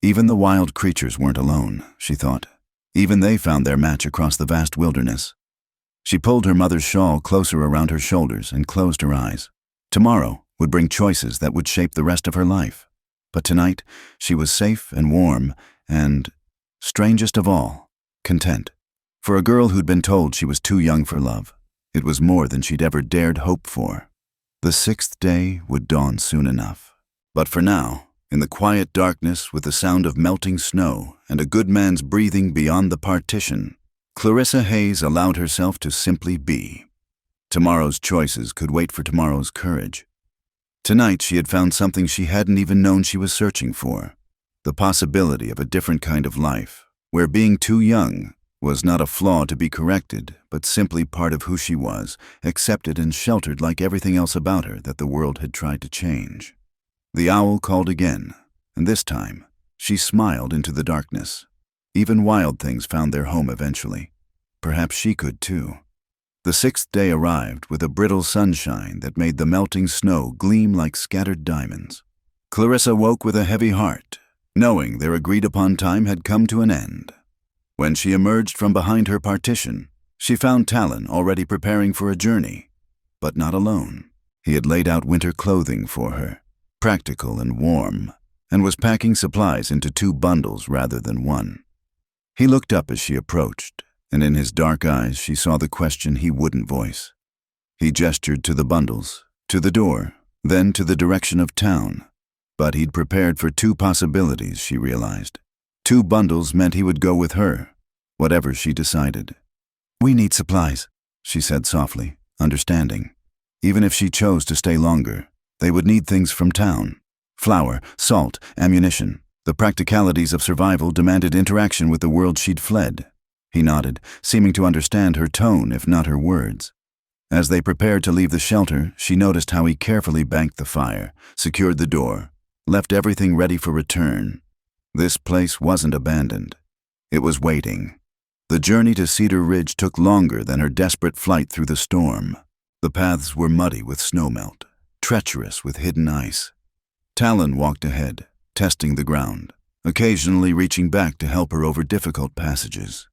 Even the wild creatures weren't alone, she thought. Even they found their match across the vast wilderness. She pulled her mother's shawl closer around her shoulders and closed her eyes. Tomorrow would bring choices that would shape the rest of her life. But tonight, she was safe and warm and, strangest of all, content. For a girl who'd been told she was too young for love, it was more than she'd ever dared hope for. The 6th day would dawn soon enough. But for now, in the quiet darkness with the sound of melting snow and a good man's breathing beyond the partition, Clarissa Hayes allowed herself to simply be. Tomorrow's choices could wait for tomorrow's courage. Tonight she had found something she hadn't even known she was searching for, the possibility of a different kind of life, where being too young was not a flaw to be corrected, but simply part of who she was, accepted and sheltered like everything else about her that the world had tried to change. The owl called again, and this time she smiled into the darkness. Even wild things found their home eventually. Perhaps she could too. The 6th day arrived with a brittle sunshine that made the melting snow gleam like scattered diamonds. Clarissa woke with a heavy heart, knowing their agreed-upon time had come to an end. When she emerged from behind her partition, she found Talon already preparing for a journey, but not alone. He had laid out winter clothing for her, practical and warm, and was packing supplies into 2 bundles rather than 1. He looked up as she approached, and in his dark eyes she saw the question he wouldn't voice. He gestured to the bundles, to the door, then to the direction of town. But he'd prepared for 2 possibilities, she realized. 2 bundles meant he would go with her, whatever she decided. "We need supplies," she said softly, understanding. Even if she chose to stay longer, they would need things from town. Flour, salt, ammunition. The practicalities of survival demanded interaction with the world she'd fled. He nodded, seeming to understand her tone if not her words. As they prepared to leave the shelter, she noticed how he carefully banked the fire, secured the door, left everything ready for return. This place wasn't abandoned. It was waiting. The journey to Cedar Ridge took longer than her desperate flight through the storm. The paths were muddy with snowmelt, treacherous with hidden ice. Talon walked ahead, testing the ground, occasionally reaching back to help her over difficult passages.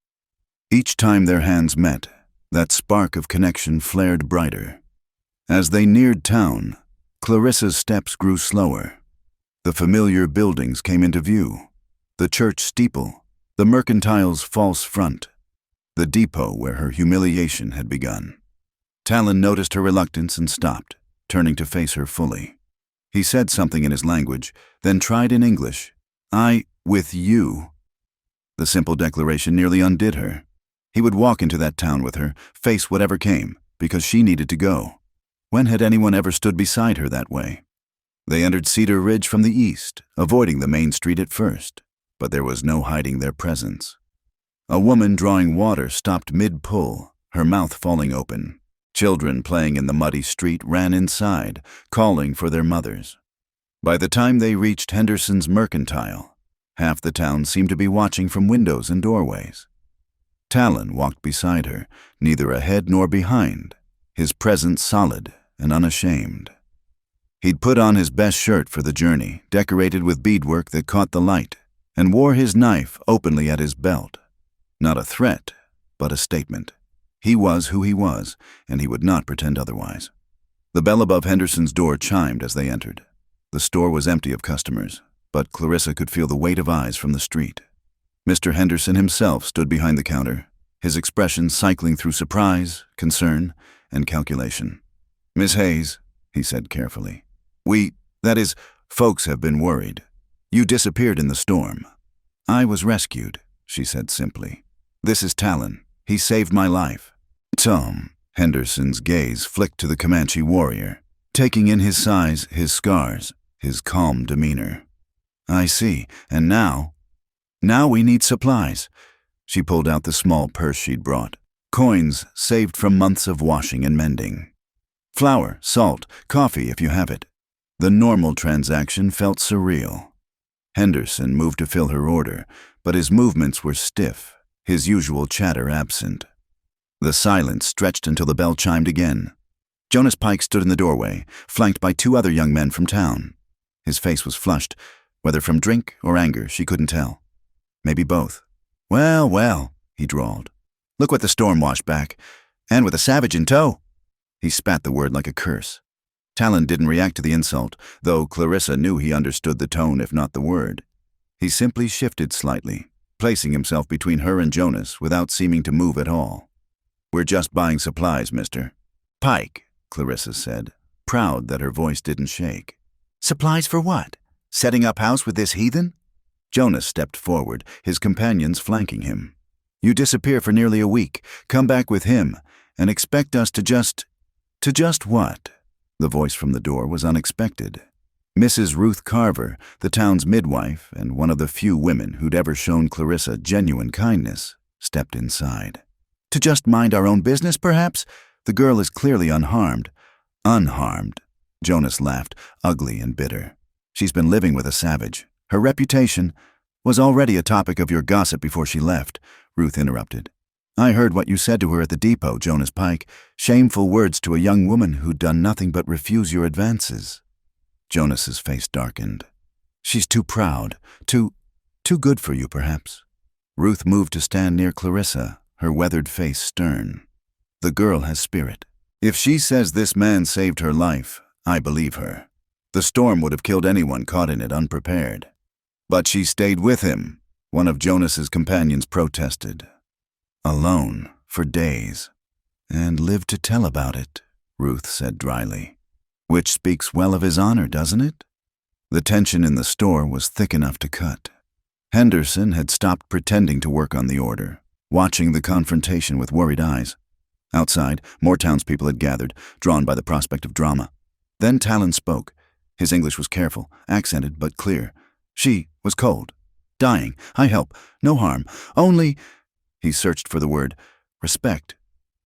Each time their hands met, that spark of connection flared brighter. As they neared town, Clarissa's steps grew slower. The familiar buildings came into view. The church steeple, the mercantile's false front, the depot where her humiliation had begun. Talon noticed her reluctance and stopped, turning to face her fully. He said something in his language, then tried in English. "I, with you." The simple declaration nearly undid her. He would walk into that town with her, face whatever came, because she needed to go. When had anyone ever stood beside her that way? They entered Cedar Ridge from the east, avoiding the main street at first, but there was no hiding their presence. A woman drawing water stopped mid-pull, her mouth falling open. Children playing in the muddy street ran inside, calling for their mothers. By the time they reached Henderson's mercantile, half the town seemed to be watching from windows and doorways. Talon walked beside her, neither ahead nor behind, his presence solid and unashamed. He'd put on his best shirt for the journey, decorated with beadwork that caught the light, and wore his knife openly at his belt. Not a threat, but a statement. He was who he was, and he would not pretend otherwise. The bell above Henderson's door chimed as they entered. The store was empty of customers, but Clarissa could feel the weight of eyes from the street. Mr. Henderson himself stood behind the counter, his expression cycling through surprise, concern, and calculation. "Miss Hayes," he said carefully, that is, folks have been worried. You disappeared in the storm." "I was rescued," she said simply. "This is Talon. He saved my life." "Tom," Henderson's gaze flicked to the Comanche warrior, taking in his size, his scars, his calm demeanor. "I see. And now we need supplies." She pulled out the small purse she'd brought. Coins saved from months of washing and mending. "Flour, salt, coffee if you have it." The normal transaction felt surreal. Henderson moved to fill her order, but his movements were stiff, his usual chatter absent. The silence stretched until the bell chimed again. Jonas Pike stood in the doorway, flanked by 2 other young men from town. His face was flushed, whether from drink or anger, she couldn't tell. Maybe both. Well, he drawled. "Look what the storm washed back, and with a savage in tow." He spat the word like a curse. Talon didn't react to the insult, though Clarissa knew he understood the tone if not the word. He simply shifted slightly, placing himself between her and Jonas without seeming to move at all. "We're just buying supplies, mister." "Pike," Clarissa said, proud that her voice didn't shake. "Supplies for what? Setting up house with this heathen?" Jonas stepped forward, his companions flanking him. "You disappear for nearly a week, come back with him, and expect us to just what?" The voice from the door was unexpected. Mrs. Ruth Carver, the town's midwife and one of the few women who'd ever shown Clarissa genuine kindness, stepped inside. "To just mind our own business, perhaps? The girl is clearly unharmed." "Unharmed," Jonas laughed, ugly and bitter. "She's been living with a savage. Her reputation was already a topic of your gossip before she left," Ruth interrupted. "I heard what you said to her at the depot, Jonas Pike. Shameful words to a young woman who'd done nothing but refuse your advances." Jonas's face darkened. "She's too proud, too good for you, perhaps." Ruth moved to stand near Clarissa, her weathered face stern. "The girl has spirit. If she says this man saved her life, I believe her. The storm would have killed anyone caught in it unprepared." "But she stayed with him," one of Jonas's companions protested. "Alone, for days. And lived to tell about it," Ruth said dryly. "Which speaks well of his honor, doesn't it?" The tension in the store was thick enough to cut. Henderson had stopped pretending to work on the order, watching the confrontation with worried eyes. Outside, more townspeople had gathered, drawn by the prospect of drama. Then Talon spoke. His English was careful, accented, but clear. "She was cold. Dying. I help. No harm. Only—" He searched for the word, "respect."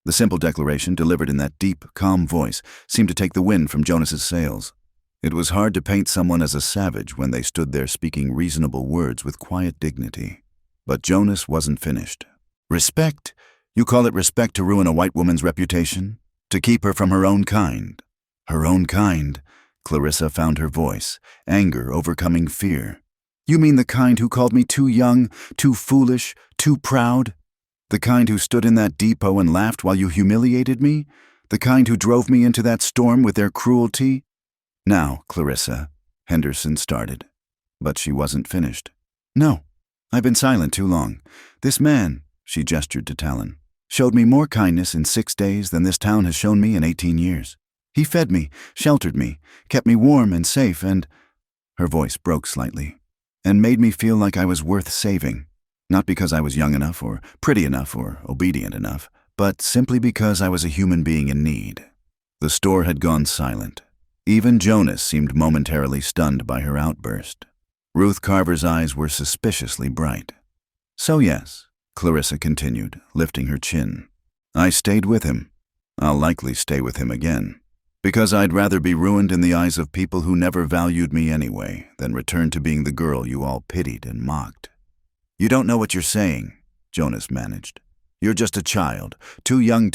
The simple declaration, delivered in that deep, calm voice, seemed to take the wind from Jonas's sails. It was hard to paint someone as a savage when they stood there speaking reasonable words with quiet dignity. But Jonas wasn't finished. "Respect? You call it respect to ruin a white woman's reputation? To keep her from her own kind. Her own kind. Clarissa found her voice, anger overcoming fear. You mean the kind who called me too young, too foolish, too proud? The kind who stood in that depot and laughed while you humiliated me? The kind who drove me into that storm with their cruelty? Now, Clarissa, Henderson started. But she wasn't finished. No, I've been silent too long. This man, she gestured to Talon, showed me more kindness in 6 days than this town has shown me in 18 years. He fed me, sheltered me, kept me warm and safe, and— her voice broke slightly, and made me feel like I was worth saving. Not because I was young enough or pretty enough or obedient enough, but simply because I was a human being in need. The store had gone silent. Even Jonas seemed momentarily stunned by her outburst. Ruth Carver's eyes were suspiciously bright. So yes, Clarissa continued, lifting her chin. I stayed with him. I'll likely stay with him again. Because I'd rather be ruined in the eyes of people who never valued me anyway than return to being the girl you all pitied and mocked. You don't know what you're saying, Jonas managed. You're just a child, too young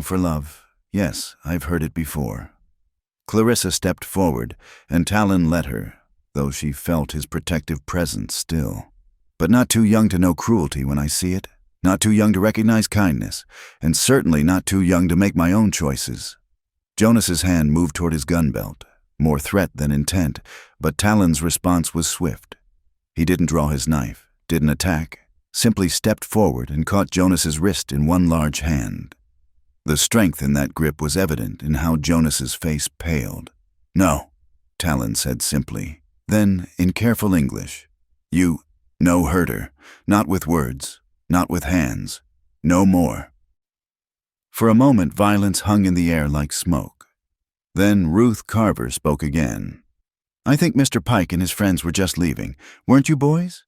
for love. Yes, I've heard it before. Clarissa stepped forward, and Talon let her, though she felt his protective presence still. But not too young to know cruelty when I see it, not too young to recognize kindness, and certainly not too young to make my own choices. Jonas's hand moved toward his gun belt, more threat than intent, but Talon's response was swift. He didn't draw his knife, didn't attack, simply stepped forward and caught Jonas's wrist in one large hand. The strength in that grip was evident in how Jonas's face paled. No, Talon said simply. Then, in careful English, no hurt her, not with words, not with hands, no more. For a moment, violence hung in the air like smoke. Then Ruth Carver spoke again. I think Mr. Pike and his friends were just leaving. Weren't you boys?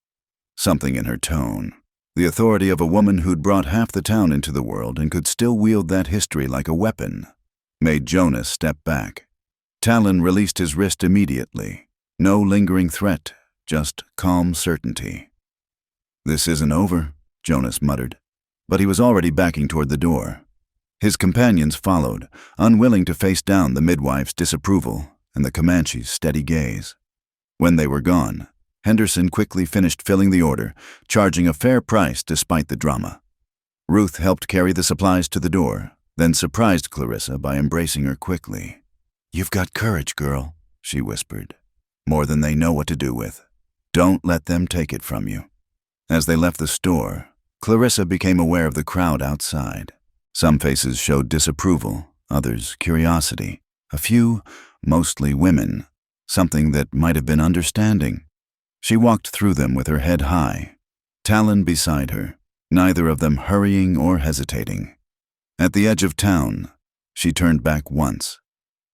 Something in her tone. The authority of a woman who'd brought half the town into the world and could still wield that history like a weapon, made Jonas step back. Talon released his wrist immediately. No lingering threat, just calm certainty. This isn't over, Jonas muttered, but he was already backing toward the door. His companions followed, unwilling to face down the midwife's disapproval and the Comanche's steady gaze. When they were gone, Henderson quickly finished filling the order, charging a fair price despite the drama. Ruth helped carry the supplies to the door, then surprised Clarissa by embracing her quickly. You've got courage, girl, she whispered. More than they know what to do with. Don't let them take it from you. As they left the store, Clarissa became aware of the crowd outside. Some faces showed disapproval, others curiosity. A few, mostly women, something that might have been understanding. She walked through them with her head high, Talon beside her, neither of them hurrying or hesitating. At the edge of town, she turned back once.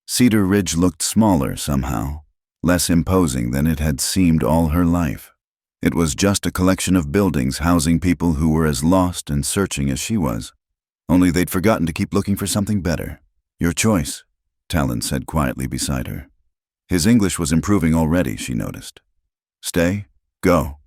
Cedar Ridge looked smaller somehow, less imposing than it had seemed all her life. It was just a collection of buildings housing people who were as lost and searching as she was. Only they'd forgotten to keep looking for something better. Your choice, Talon said quietly beside her. His English was improving already, she noticed. Stay, go.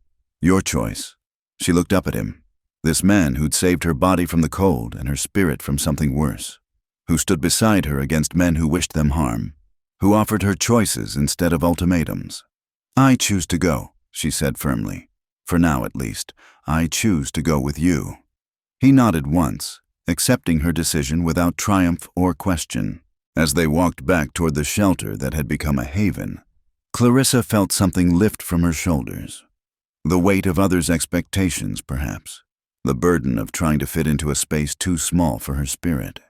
Your choice. She looked up at him. This man who'd saved her body from the cold and her spirit from something worse. Who stood beside her against men who wished them harm. Who offered her choices instead of ultimatums. I choose to go, she said firmly. For now, at least, I choose to go with you. He nodded once, accepting her decision without triumph or question. As they walked back toward the shelter that had become a haven, Clarissa felt something lift from her shoulders. The weight of others' expectations, perhaps. The burden of trying to fit into a space too small for her spirit.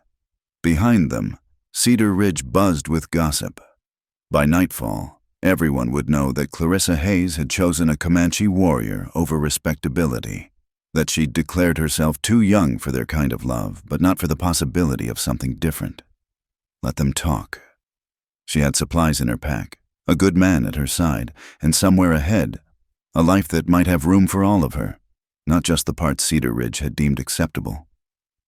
Behind them, Cedar Ridge buzzed with gossip. By nightfall, everyone would know that Clarissa Hayes had chosen a Comanche warrior over respectability, that she'd declared herself too young for their kind of love, but not for the possibility of something different. Let them talk. She had supplies in her pack, a good man at her side, and somewhere ahead, a life that might have room for all of her, not just the parts Cedar Ridge had deemed acceptable.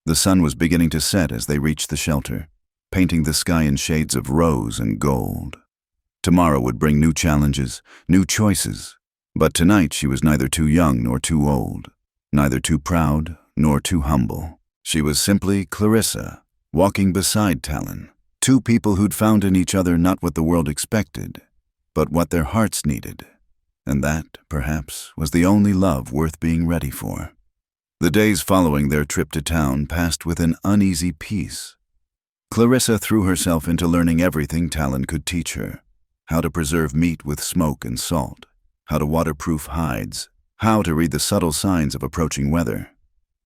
The sun was beginning to set as they reached the shelter, painting the sky in shades of rose and gold. Tomorrow would bring new challenges, new choices, but tonight she was neither too young nor too old, neither too proud nor too humble. She was simply Clarissa, walking beside Talon. Two people who'd found in each other not what the world expected, but what their hearts needed. And that, perhaps, was the only love worth being ready for. The days following their trip to town passed with an uneasy peace. Clarissa threw herself into learning everything Talon could teach her: how to preserve meat with smoke and salt, how to waterproof hides, how to read the subtle signs of approaching weather.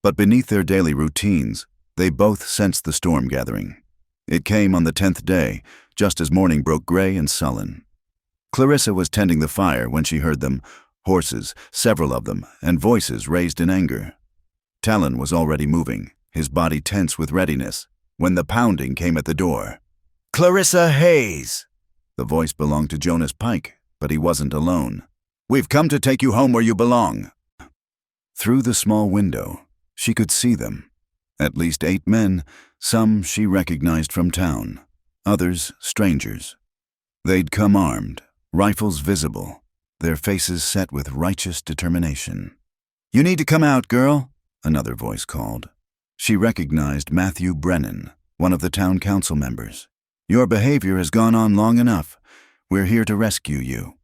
But beneath their daily routines, they both sensed the storm gathering. It came on the 10th day, just as morning broke gray and sullen. Clarissa was tending the fire when she heard them, horses, several of them, and voices raised in anger. Talon was already moving, his body tense with readiness, when the pounding came at the door. "Clarissa Hayes!" The voice belonged to Jonas Pike, but he wasn't alone. "We've come to take you home where you belong." Through the small window, she could see them. At least 8 men, some she recognized from town, others strangers. They'd come armed, rifles visible, their faces set with righteous determination. "You need to come out, girl," another voice called. She recognized Matthew Brennan, one of the town council members. "Your behavior has gone on long enough. We're here to rescue you."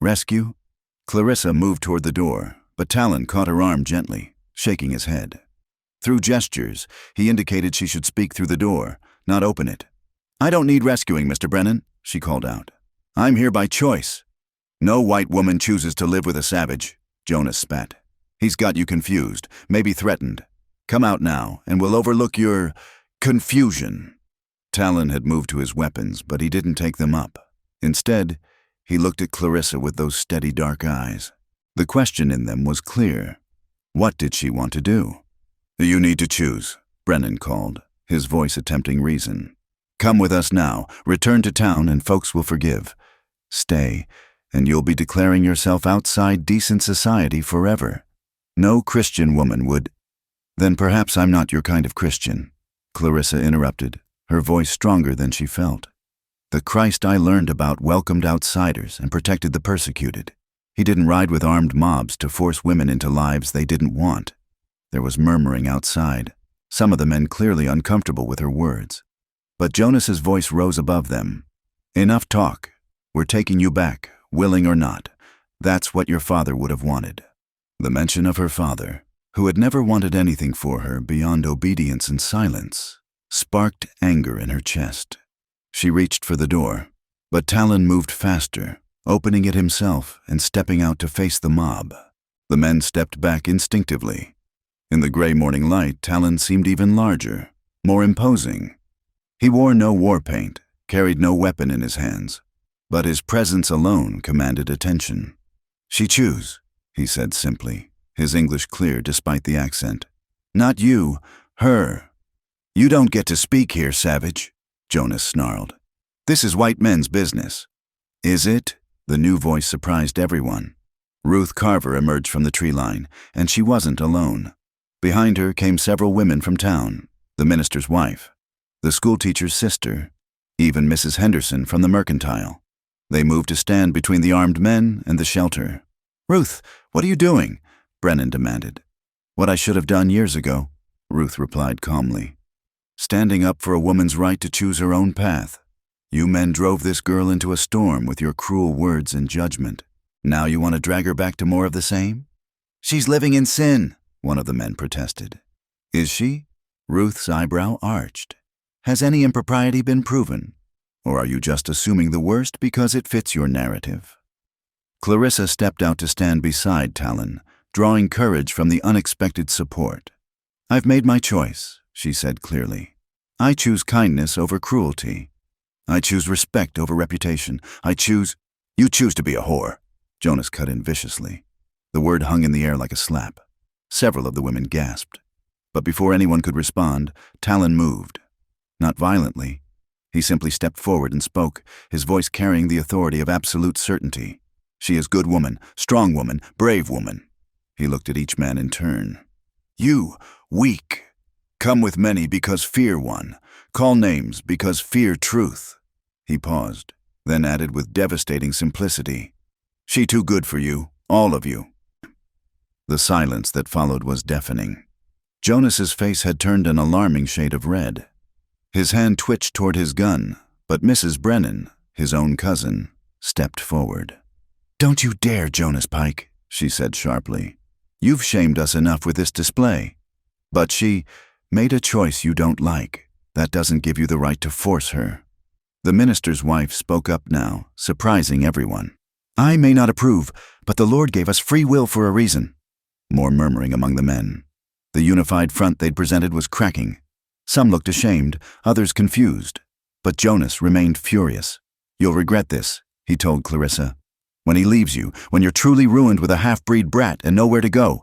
Rescue? Clarissa moved toward the door, but Talon caught her arm gently, shaking his head. Through gestures, he indicated she should speak through the door, not open it. "I don't need rescuing, Mr. Brennan," she called out. "I'm here by choice." "No white woman chooses to live with a savage," Jonas spat. "He's got you confused, maybe threatened. Come out now, and we'll overlook your confusion." Talon had moved to his weapons, but he didn't take them up. Instead, he looked at Clarissa with those steady dark eyes. The question in them was clear. What did she want to do? "You need to choose," Brennan called, his voice attempting reason. "Come with us now, return to town, and folks will forgive. Stay, and you'll be declaring yourself outside decent society forever. No Christian woman would—" "Then perhaps I'm not your kind of Christian," Clarissa interrupted, her voice stronger than she felt. "The Christ I learned about welcomed outsiders and protected the persecuted. He didn't ride with armed mobs to force women into lives they didn't want." There was murmuring outside, some of the men clearly uncomfortable with her words. But Jonas's voice rose above them. "Enough talk. We're taking you back, willing or not. That's what your father would have wanted." The mention of her father, who had never wanted anything for her beyond obedience and silence, sparked anger in her chest. She reached for the door, but Talon moved faster, opening it himself and stepping out to face the mob. The men stepped back instinctively. In the gray morning light, Talon seemed even larger, more imposing. He wore no war paint, carried no weapon in his hands, but his presence alone commanded attention. "She choose," he said simply, his English clear despite the accent. "Not you, her." "You don't get to speak here, savage," Jonas snarled. "This is white men's business." "Is it?" The new voice surprised everyone. Ruth Carver emerged from the tree line, and she wasn't alone. Behind her came several women from town, the minister's wife, the schoolteacher's sister, even Mrs. Henderson from the Mercantile. They moved to stand between the armed men and the shelter. "Ruth, what are you doing?" Brennan demanded. "What I should have done years ago," Ruth replied calmly. "Standing up for a woman's right to choose her own path. You men drove this girl into a storm with your cruel words and judgment. Now you want to drag her back to more of the same?" "She's living in sin," one of the men protested. "Is she?" Ruth's eyebrow arched. "Has any impropriety been proven? Or are you just assuming the worst because it fits your narrative?" Clarissa stepped out to stand beside Talon, drawing courage from the unexpected support. "I've made my choice," she said clearly. "I choose kindness over cruelty. I choose respect over reputation. You choose to be a whore," Jonas cut in viciously. The word hung in the air like a slap. Several of the women gasped. But before anyone could respond, Talon moved. Not violently. He simply stepped forward and spoke, his voice carrying the authority of absolute certainty. "She is good woman, strong woman, brave woman." He looked at each man in turn. "You, weak. Come with many because fear won. Call names because fear truth." He paused, then added with devastating simplicity, "She too good for you, all of you." The silence that followed was deafening. Jonas's face had turned an alarming shade of red. His hand twitched toward his gun, but Mrs. Brennan, his own cousin, stepped forward. "Don't you dare, Jonas Pike," she said sharply. "You've shamed us enough with this display." But she made a choice you don't like. That doesn't give you the right to force her. The minister's wife spoke up now, surprising everyone. "I may not approve, but the Lord gave us free will for a reason." More murmuring among the men. The unified front they'd presented was cracking. Some looked ashamed, others confused. But Jonas remained furious. "You'll regret this," he told Clarissa. "When he leaves you, when you're truly ruined with a half-breed brat and nowhere to go."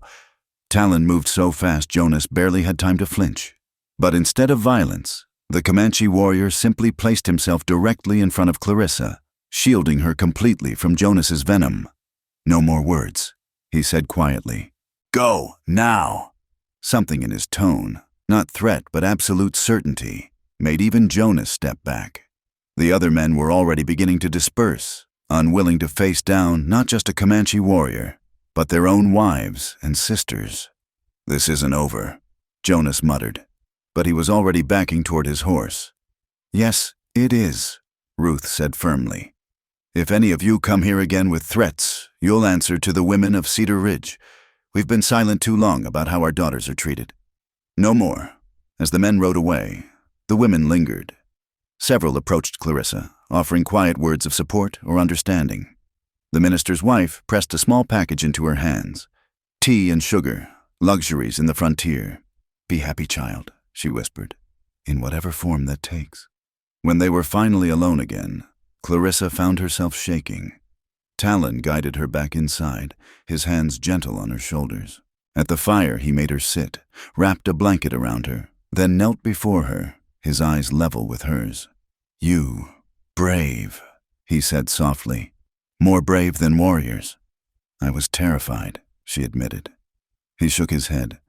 Talon moved so fast Jonas barely had time to flinch. But instead of violence, the Comanche warrior simply placed himself directly in front of Clarissa, shielding her completely from Jonas's venom. "No more words," he said quietly. "Go, now." Something in his tone, not threat but absolute certainty, made even Jonas step back. The other men were already beginning to disperse, unwilling to face down not just a Comanche warrior, but their own wives and sisters. "This isn't over," Jonas muttered, but he was already backing toward his horse. "Yes, it is," Ruth said firmly. "If any of you come here again with threats, you'll answer to the women of Cedar Ridge. We've been silent too long about how our daughters are treated." No more. As the men rode away, the women lingered. Several approached Clarissa, offering quiet words of support or understanding. The minister's wife pressed a small package into her hands. Tea and sugar, luxuries in the frontier. "Be happy, child," she whispered, "in whatever form that takes." When they were finally alone again, Clarissa found herself shaking. Talon guided her back inside, his hands gentle on her shoulders. At the fire he made her sit, wrapped a blanket around her, then knelt before her, his eyes level with hers. "You, brave," he said softly. "More brave than warriors." "I was terrified," she admitted. He shook his head.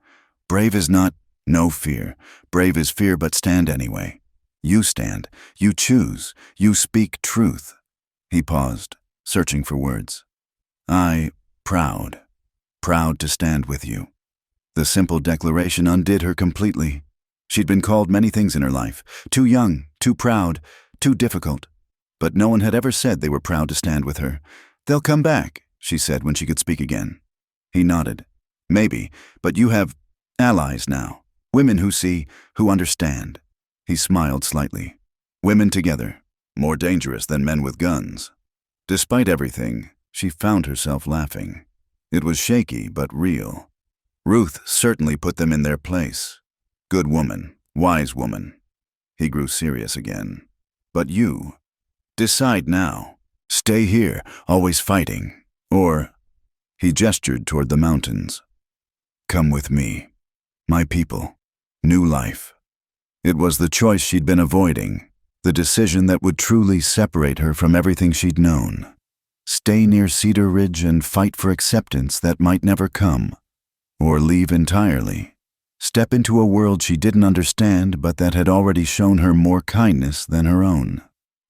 "Brave is not, no fear. Brave is fear, but stand anyway. You stand, you choose, you speak truth." He paused, searching for words. Proud to stand with you." The simple declaration undid her completely. She'd been called many things in her life, too young, too proud, too difficult. But no one had ever said they were proud to stand with her. "They'll come back," she said when she could speak again. He nodded. "Maybe, but you have allies now, women who see, who understand." He smiled slightly. "Women together, more dangerous than men with guns." Despite everything, she found herself laughing. It was shaky but real. Ruth certainly put them in their place. Good woman, wise woman. He grew serious again. "But you, decide now. Stay here, always fighting. Or," he gestured toward the mountains, "come with me. My people. New life." It was the choice she'd been avoiding, the decision that would truly separate her from everything she'd known. Stay near Cedar Ridge and fight for acceptance that might never come. Or leave entirely. Step into a world she didn't understand but that had already shown her more kindness than her own.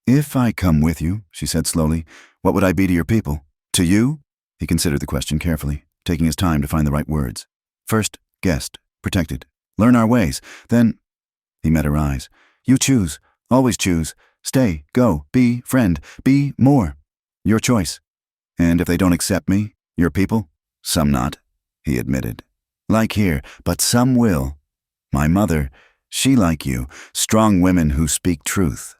"If I come with you," she said slowly, "what would I be to your people? To you?" He considered the question carefully, taking his time to find the right words. "First, guest, protected. Learn our ways. Then," he met her eyes, "you choose, always choose. Stay, go, be, friend, be, more. Your choice. And if they don't accept me, your people?" "Some not," he admitted. "Like here, but some will. My mother, she like you, strong women who speak truth."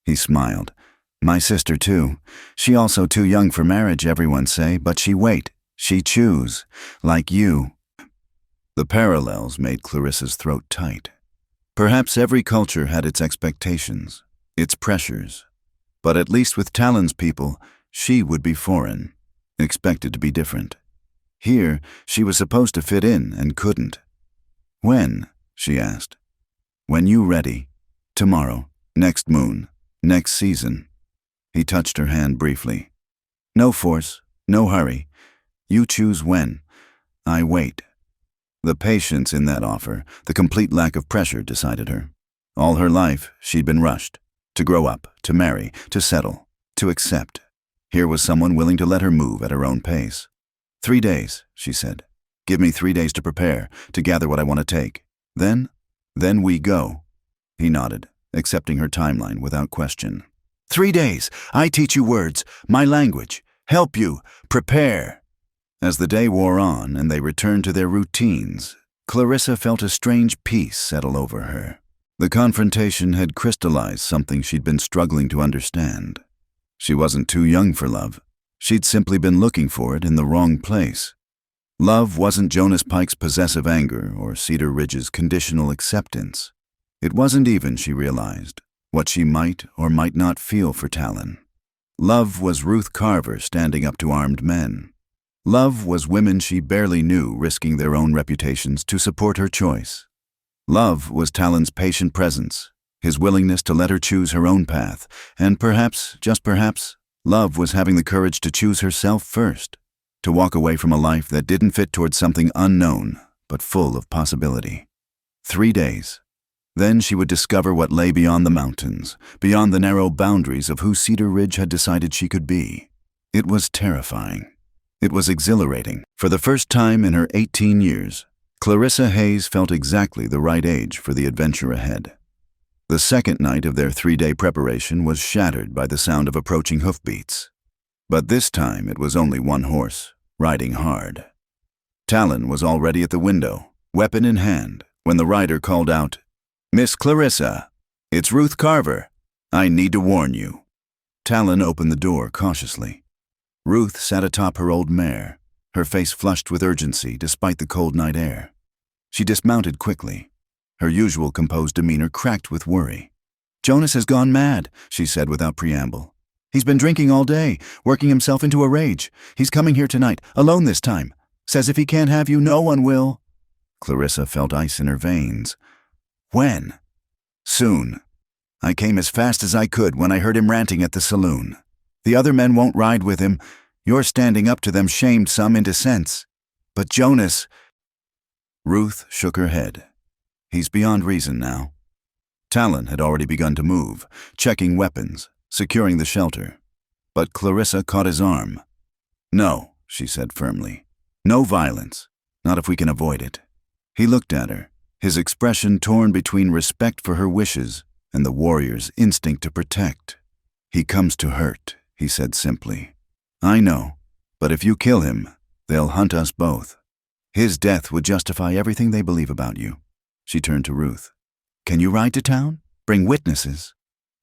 He smiled. "My sister too. She also too young for marriage, everyone say, but she wait, she choose, like you." The parallels made Clarissa's throat tight. Perhaps every culture had its expectations, its pressures. But at least with Talon's people, she would be foreign, expected to be different. Here, she was supposed to fit in and couldn't. "When?" she asked. "When you ready. Tomorrow, next moon, next season." He touched her hand briefly. "No force, no hurry. You choose when. I wait." The patience in that offer, the complete lack of pressure, decided her. All her life, she'd been rushed. To grow up, to marry, to settle, to accept. Here was someone willing to let her move at her own pace. 3 days, she said. "Give me 3 days to prepare, to gather what I want to take. Then we go." He nodded. accepting her timeline without question. 3 days. I teach you words, my language. Help you. Prepare. As the day wore on and they returned to their routines, Clarissa felt a strange peace settle over her. The confrontation had crystallized something she'd been struggling to understand. She wasn't too young for love. She'd simply been looking for it in the wrong place. Love wasn't Jonas Pike's possessive anger or Cedar Ridge's conditional acceptance. It wasn't even, she realized, what she might or might not feel for Talon. Love was Ruth Carver standing up to armed men. Love was women she barely knew risking their own reputations to support her choice. Love was Talon's patient presence, his willingness to let her choose her own path, and perhaps, just perhaps, love was having the courage to choose herself first, to walk away from a life that didn't fit towards something unknown, but full of possibility. 3 days. Then she would discover what lay beyond the mountains, beyond the narrow boundaries of who Cedar Ridge had decided she could be. It was terrifying. It was exhilarating. For the first time in her 18 years, Clarissa Hayes felt exactly the right age for the adventure ahead. The second night of their 3-day preparation was shattered by the sound of approaching hoofbeats. But this time it was only one horse, riding hard. Talon was already at the window, weapon in hand, when the rider called out, "Miss Clarissa, it's Ruth Carver. I need to warn you." Talon opened the door cautiously. Ruth sat atop her old mare, her face flushed with urgency despite the cold night air. She dismounted quickly. Her usual composed demeanor cracked with worry. "Jonas has gone mad," she said without preamble. "He's been drinking all day, working himself into a rage. He's coming here tonight, alone this time. Says if he can't have you, no one will." Clarissa felt ice in her veins. "When?" "Soon. I came as fast as I could when I heard him ranting at the saloon. The other men won't ride with him. Your standing up to them shamed some into sense. But Jonas—" Ruth shook her head. "He's beyond reason now." Talon had already begun to move, checking weapons, securing the shelter. But Clarissa caught his arm. "No," she said firmly. "No violence. Not if we can avoid it." He looked at her, his expression torn between respect for her wishes and the warrior's instinct to protect. "He comes to hurt," he said simply. "I know, but if you kill him, they'll hunt us both. His death would justify everything they believe about you." She turned to Ruth. "Can you ride to town? Bring witnesses?"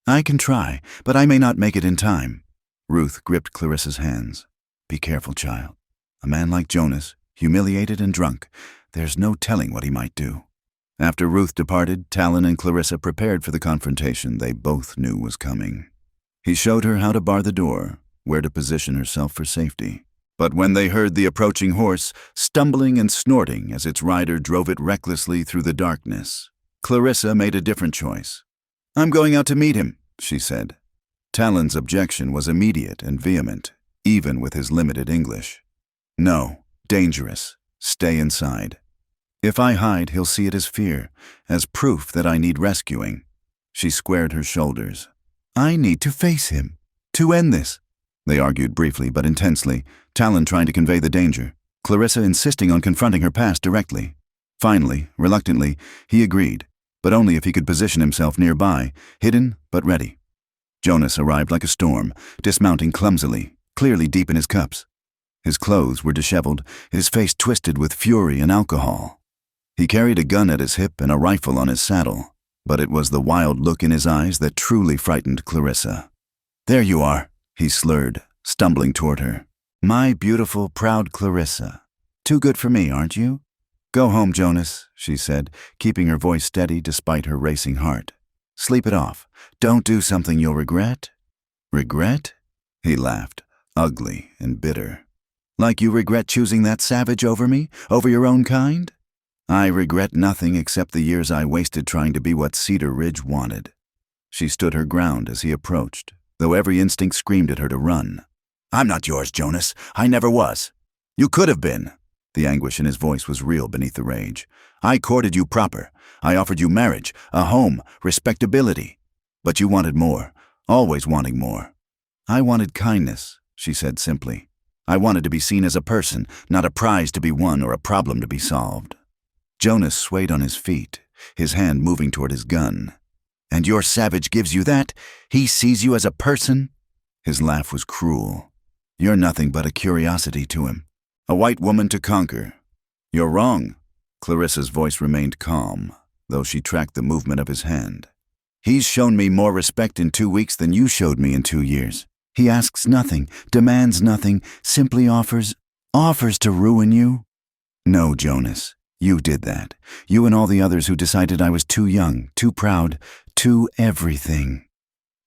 "I can try, but I may not make it in time." Ruth gripped Clarissa's hands. "Be careful, child. A man like Jonas, humiliated and drunk, there's no telling what he might do." After Ruth departed, Talon and Clarissa prepared for the confrontation they both knew was coming. He showed her how to bar the door, where to position herself for safety. But when they heard the approaching horse, stumbling and snorting as its rider drove it recklessly through the darkness, Clarissa made a different choice. "I'm going out to meet him," she said. Talon's objection was immediate and vehement, even with his limited English. "No, dangerous. Stay inside. If I hide, he'll see it as fear, as proof that I need rescuing." She squared her shoulders. "I need to face him, to end this." They argued briefly but intensely, Talon trying to convey the danger, Clarissa insisting on confronting her past directly. Finally, reluctantly, he agreed, but only if he could position himself nearby, hidden but ready. Jonas arrived like a storm, dismounting clumsily, clearly deep in his cups. His clothes were disheveled, his face twisted with fury and alcohol. He carried a gun at his hip and a rifle on his saddle, but it was the wild look in his eyes that truly frightened Clarissa. "There you are," he slurred, stumbling toward her. "My beautiful, proud Clarissa. Too good for me, aren't you?" "Go home, Jonas," she said, keeping her voice steady despite her racing heart. "Sleep it off. Don't do something you'll regret." "Regret?" He laughed, ugly and bitter. "Like you regret choosing that savage over me, over your own kind?" "I regret nothing except the years I wasted trying to be what Cedar Ridge wanted." She stood her ground as he approached, though every instinct screamed at her to run. "I'm not yours, Jonas. I never was. You could have been." The anguish in his voice was real beneath the rage. "I courted you proper. I offered you marriage, a home, respectability. But you wanted more, always wanting more." "I wanted kindness," she said simply. "I wanted to be seen as a person, not a prize to be won or a problem to be solved." Jonas swayed on his feet, his hand moving toward his gun. And your savage gives you that? He sees you as a person? His laugh was cruel. You're nothing but a curiosity to him. A white woman to conquer. You're wrong. Clarissa's voice remained calm, though she tracked the movement of his hand. He's shown me more respect in 2 weeks than you showed me in 2 years. He asks nothing, demands nothing, simply offers to ruin you. No, Jonas, you did that. You and all the others who decided I was too young, too proud, too everything.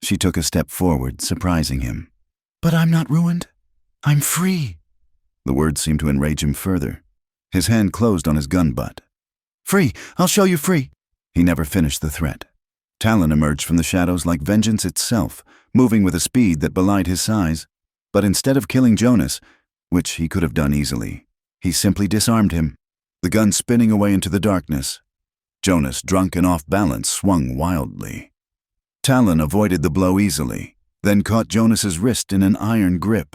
She took a step forward, surprising him. But I'm not ruined. I'm free. The words seemed to enrage him further. His hand closed on his gun butt. Free, I'll show you free. He never finished the threat. Talon emerged from the shadows like vengeance itself, moving with a speed that belied his size. But instead of killing Jonas, which he could have done easily, he simply disarmed him, the gun spinning away into the darkness. Jonas, drunk and off balance, swung wildly. Talon avoided the blow easily, then caught Jonas's wrist in an iron grip.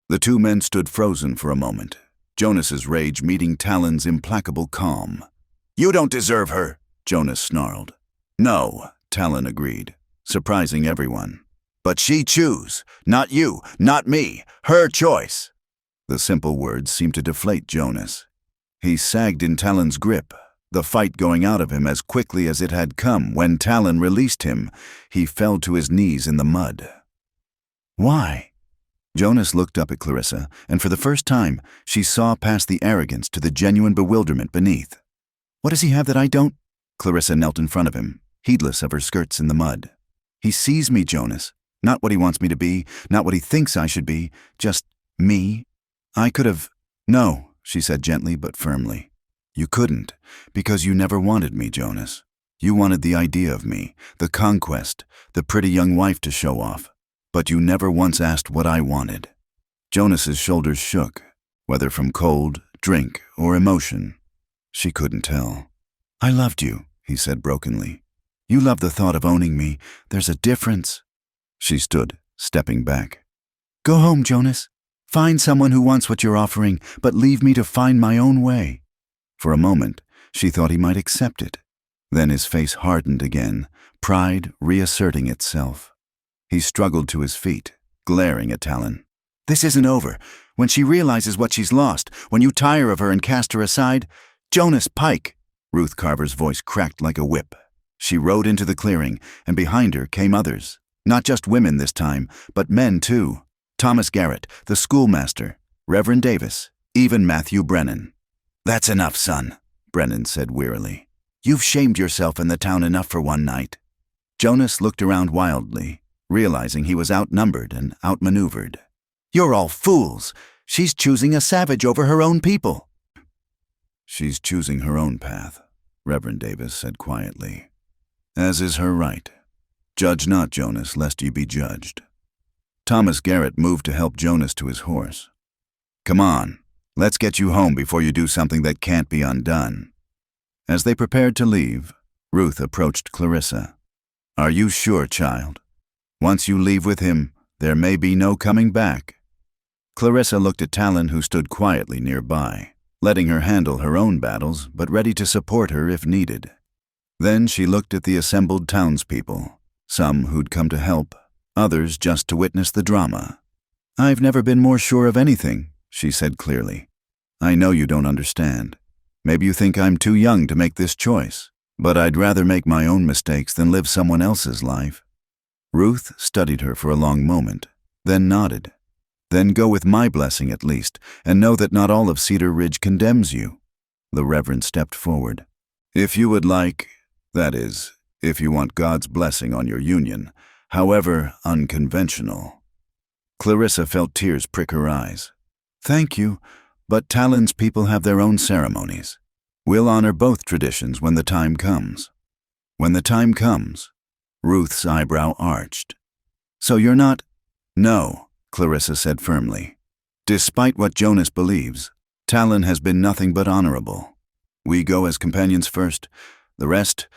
The two men stood frozen for a moment, Jonas's rage meeting Talon's implacable calm. You don't deserve her, Jonas snarled. No, Talon agreed, surprising everyone. But she choose, not you, not me, her choice. The simple words seemed to deflate Jonas. He sagged in Talon's grip, the fight going out of him as quickly as it had come. When Talon released him, he fell to his knees in the mud. Why? Jonas looked up at Clarissa, and for the first time, she saw past the arrogance to the genuine bewilderment beneath. What does he have that I don't? Clarissa knelt in front of him, heedless of her skirts in the mud. He sees me, Jonas. Not what he wants me to be, not what he thinks I should be, just me. I could have... No, she said gently but firmly. You couldn't, because you never wanted me, Jonas. You wanted the idea of me, the conquest, the pretty young wife to show off. But you never once asked what I wanted. Jonas's shoulders shook, whether from cold, drink, or emotion. She couldn't tell. I loved you, he said brokenly. You love the thought of owning me. There's a difference. She stood, stepping back. Go home, Jonas. Find someone who wants what you're offering, but leave me to find my own way. For a moment, she thought he might accept it. Then his face hardened again, pride reasserting itself. He struggled to his feet, glaring at Talon. This isn't over. When she realizes what she's lost, when you tire of her and cast her aside, Jonas Pike! Ruth Carver's voice cracked like a whip. She rode into the clearing, and behind her came others. Not just women this time, but men too. Thomas Garrett, the schoolmaster, Reverend Davis, even Matthew Brennan. That's enough, son, Brennan said wearily. You've shamed yourself in the town enough for one night. Jonas looked around wildly, realizing he was outnumbered and outmaneuvered. You're all fools. She's choosing a savage over her own people. She's choosing her own path, Reverend Davis said quietly. As is her right. Judge not, Jonas, lest ye be judged. Thomas Garrett moved to help Jonas to his horse. Come on, let's get you home before you do something that can't be undone. As they prepared to leave, Ruth approached Clarissa. Are you sure, child? Once you leave with him, there may be no coming back. Clarissa looked at Talon, who stood quietly nearby, letting her handle her own battles, but ready to support her if needed. Then she looked at the assembled townspeople, some who'd come to help, others just to witness the drama. I've never been more sure of anything, she said clearly. I know you don't understand. Maybe you think I'm too young to make this choice, but I'd rather make my own mistakes than live someone else's life. Ruth studied her for a long moment, then nodded. Then go with my blessing at least, and know that not all of Cedar Ridge condemns you. The Reverend stepped forward. If you would like, that is, if you want God's blessing on your union, however unconventional. Clarissa felt tears prick her eyes. Thank you, but Talon's people have their own ceremonies. We'll honor both traditions when the time comes. When the time comes. Ruth's eyebrow arched. So you're not... No, Clarissa said firmly. Despite what Jonas believes, Talon has been nothing but honorable. We go as companions first. The rest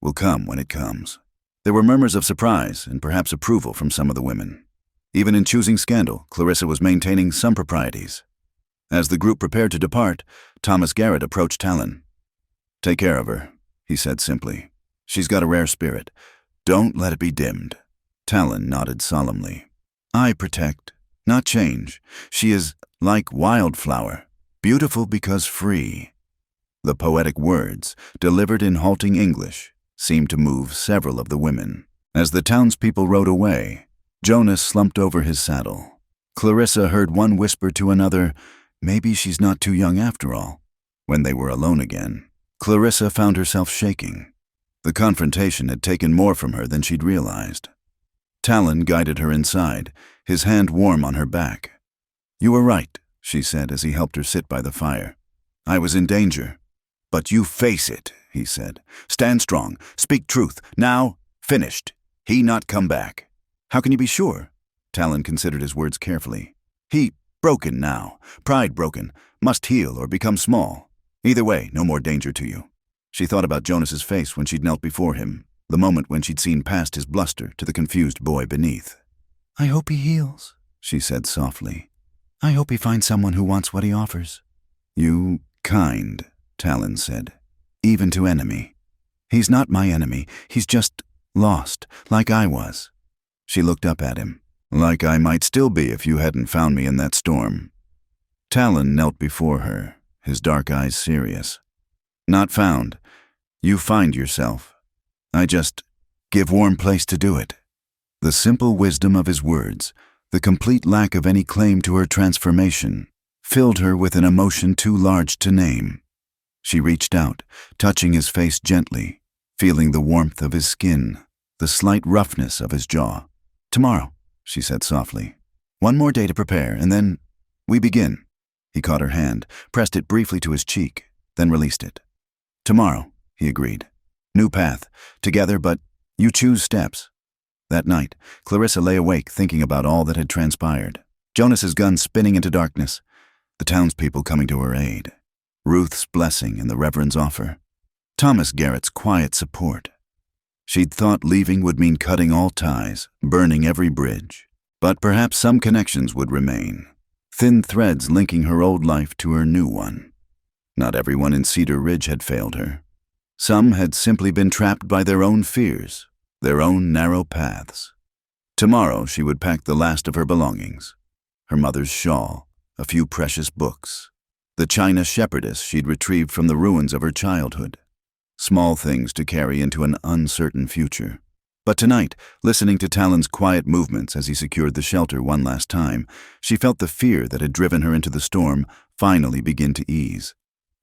will come when it comes. There were murmurs of surprise and perhaps approval from some of the women. Even in choosing scandal, Clarissa was maintaining some proprieties. As the group prepared to depart, Thomas Garrett approached Talon. Take care of her, he said simply. She's got a rare spirit. Don't let it be dimmed. Talon nodded solemnly. I protect, not change. She is like wildflower, beautiful because free. The poetic words, delivered in halting English, seemed to move several of the women. As the townspeople rode away, Jonas slumped over his saddle. Clarissa heard one whisper to another, maybe she's not too young after all. When they were alone again, Clarissa found herself shaking. The confrontation had taken more from her than she'd realized. Talon guided her inside, his hand warm on her back. You were right, she said as he helped her sit by the fire. I was in danger. But you face it, he said. Stand strong, speak truth. Now, finished. He not come back. How can you be sure? Talon considered his words carefully. He broken now, pride broken, must heal or become small. Either way, no more danger to you. She thought about Jonas's face when she'd knelt before him, the moment when she'd seen past his bluster to the confused boy beneath. I hope he heals, she said softly. I hope he finds someone who wants what he offers. You kind, Talon said, even to enemy. He's not my enemy, he's just lost, like I was. She looked up at him, like I might still be if you hadn't found me in that storm. Talon knelt before her, his dark eyes serious. Not found. You find yourself. I just give warm place to do it. The simple wisdom of his words, the complete lack of any claim to her transformation, filled her with an emotion too large to name. She reached out, touching his face gently, feeling the warmth of his skin, the slight roughness of his jaw. Tomorrow, she said softly. One more day to prepare, and then we begin. He caught her hand, pressed it briefly to his cheek, then released it. Tomorrow, he agreed. New path, together, but you choose steps. That night, Clarissa lay awake thinking about all that had transpired. Jonas's gun spinning into darkness, the townspeople coming to her aid, Ruth's blessing and the Reverend's offer, Thomas Garrett's quiet support. She'd thought leaving would mean cutting all ties, burning every bridge. But perhaps some connections would remain, thin threads linking her old life to her new one. Not everyone in Cedar Ridge had failed her. Some had simply been trapped by their own fears, their own narrow paths. Tomorrow she would pack the last of her belongings, her mother's shawl, a few precious books, the china shepherdess she'd retrieved from the ruins of her childhood. Small things to carry into an uncertain future. But tonight, listening to Talon's quiet movements as he secured the shelter one last time, she felt the fear that had driven her into the storm finally begin to ease.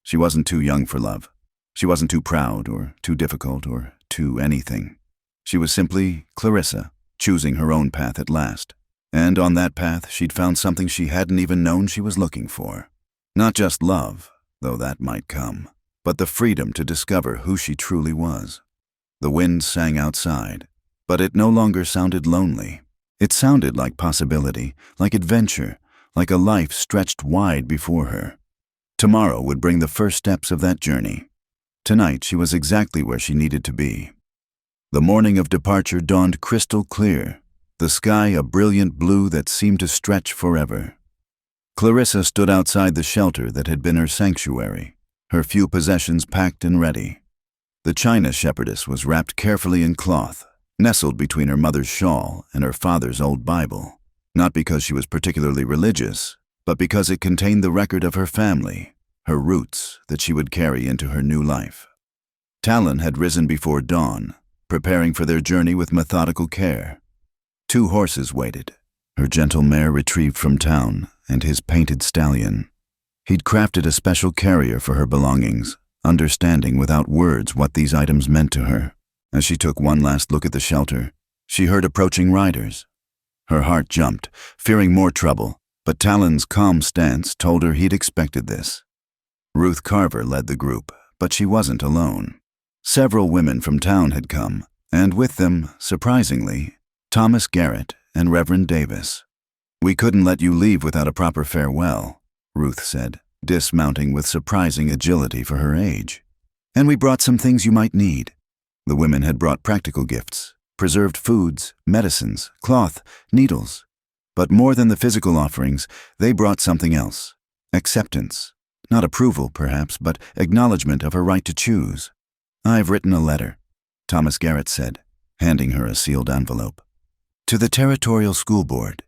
She wasn't too young for love. She wasn't too proud or too difficult or too anything. She was simply Clarissa, choosing her own path at last. And on that path, she'd found something she hadn't even known she was looking for. Not just love, though that might come, but the freedom to discover who she truly was. The wind sang outside, but it no longer sounded lonely. It sounded like possibility, like adventure, like a life stretched wide before her. Tomorrow would bring the first steps of that journey. Tonight she was exactly where she needed to be. The morning of departure dawned crystal clear, the sky a brilliant blue that seemed to stretch forever. Clarissa stood outside the shelter that had been her sanctuary, her few possessions packed and ready. The china shepherdess was wrapped carefully in cloth, nestled between her mother's shawl and her father's old Bible, not because she was particularly religious, but because it contained the record of her family, her roots that she would carry into her new life. Talon had risen before dawn, preparing for their journey with methodical care. 2 horses waited, her gentle mare retrieved from town and his painted stallion. He'd crafted a special carrier for her belongings, understanding without words what these items meant to her. As she took one last look at the shelter, she heard approaching riders. Her heart jumped, fearing more trouble, but Talon's calm stance told her he'd expected this. Ruth Carver led the group, but she wasn't alone. Several women from town had come, and with them, surprisingly, Thomas Garrett and Reverend Davis. We couldn't let you leave without a proper farewell, Ruth said, dismounting with surprising agility for her age. And we brought some things you might need. The women had brought practical gifts, preserved foods, medicines, cloth, needles. But more than the physical offerings, they brought something else. Acceptance. Not approval, perhaps, but acknowledgement of her right to choose. I've written a letter, Thomas Garrett said, handing her a sealed envelope. To the Territorial School Board.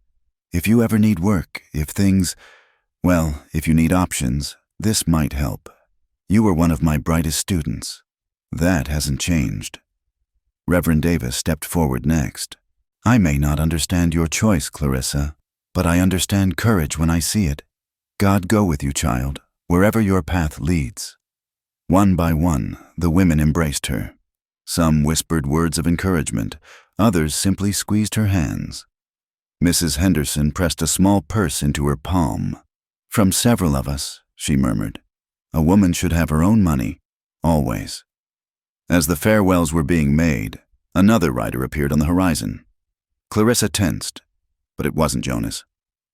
If you ever need work, if you need options, this might help. You were one of my brightest students. That hasn't changed. Reverend Davis stepped forward next. I may not understand your choice, Clarissa, but I understand courage when I see it. God go with you, child, wherever your path leads. One by one, the women embraced her. Some whispered words of encouragement, others simply squeezed her hands. Mrs. Henderson pressed a small purse into her palm. From several of us, she murmured. A woman should have her own money, always. As the farewells were being made, another rider appeared on the horizon. Clarissa tensed, but it wasn't Jonas.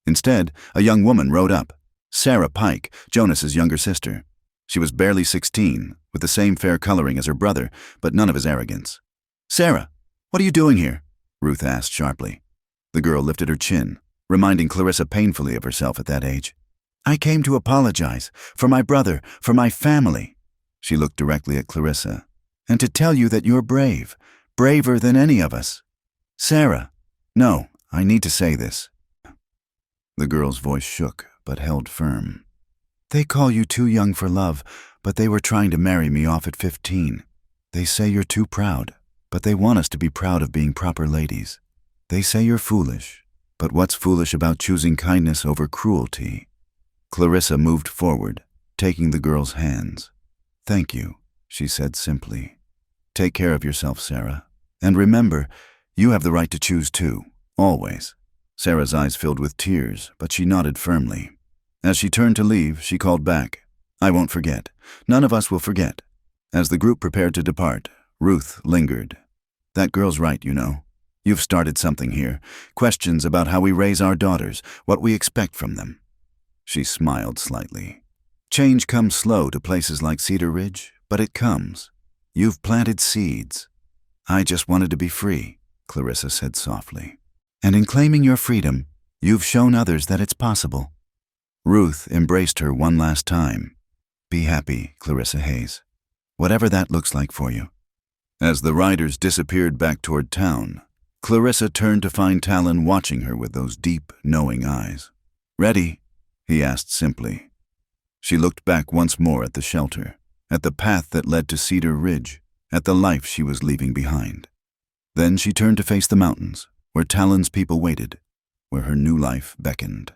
Instead, a young woman rode up, Sarah Pike, Jonas's younger sister. She was barely 16, with the same fair coloring as her brother, but none of his arrogance. Sarah, what are you doing here? Ruth asked sharply. The girl lifted her chin, reminding Clarissa painfully of herself at that age. I came to apologize, for my brother, for my family. She looked directly at Clarissa. And to tell you that you're brave, braver than any of us. Sarah, no, I need to say this. The girl's voice shook, but held firm. They call you too young for love, but they were trying to marry me off at 15. They say you're too proud, but they want us to be proud of being proper ladies. They say you're foolish, but what's foolish about choosing kindness over cruelty? Clarissa moved forward, taking the girl's hands. Thank you, she said simply. Take care of yourself, Sarah. And remember, you have the right to choose too, always. Sarah's eyes filled with tears, but she nodded firmly. As she turned to leave, she called back, I won't forget. None of us will forget. As the group prepared to depart, Ruth lingered. That girl's right, you know. You've started something here. Questions about how we raise our daughters, what we expect from them. She smiled slightly. Change comes slow to places like Cedar Ridge, but it comes. You've planted seeds. I just wanted to be free, Clarissa said softly. And in claiming your freedom, you've shown others that it's possible. Ruth embraced her one last time. Be happy, Clarissa Hayes. Whatever that looks like for you. As the riders disappeared back toward town, Clarissa turned to find Talon watching her with those deep, knowing eyes. Ready? He asked simply. She looked back once more at the shelter, at the path that led to Cedar Ridge, at the life she was leaving behind. Then she turned to face the mountains, where Talon's people waited, where her new life beckoned.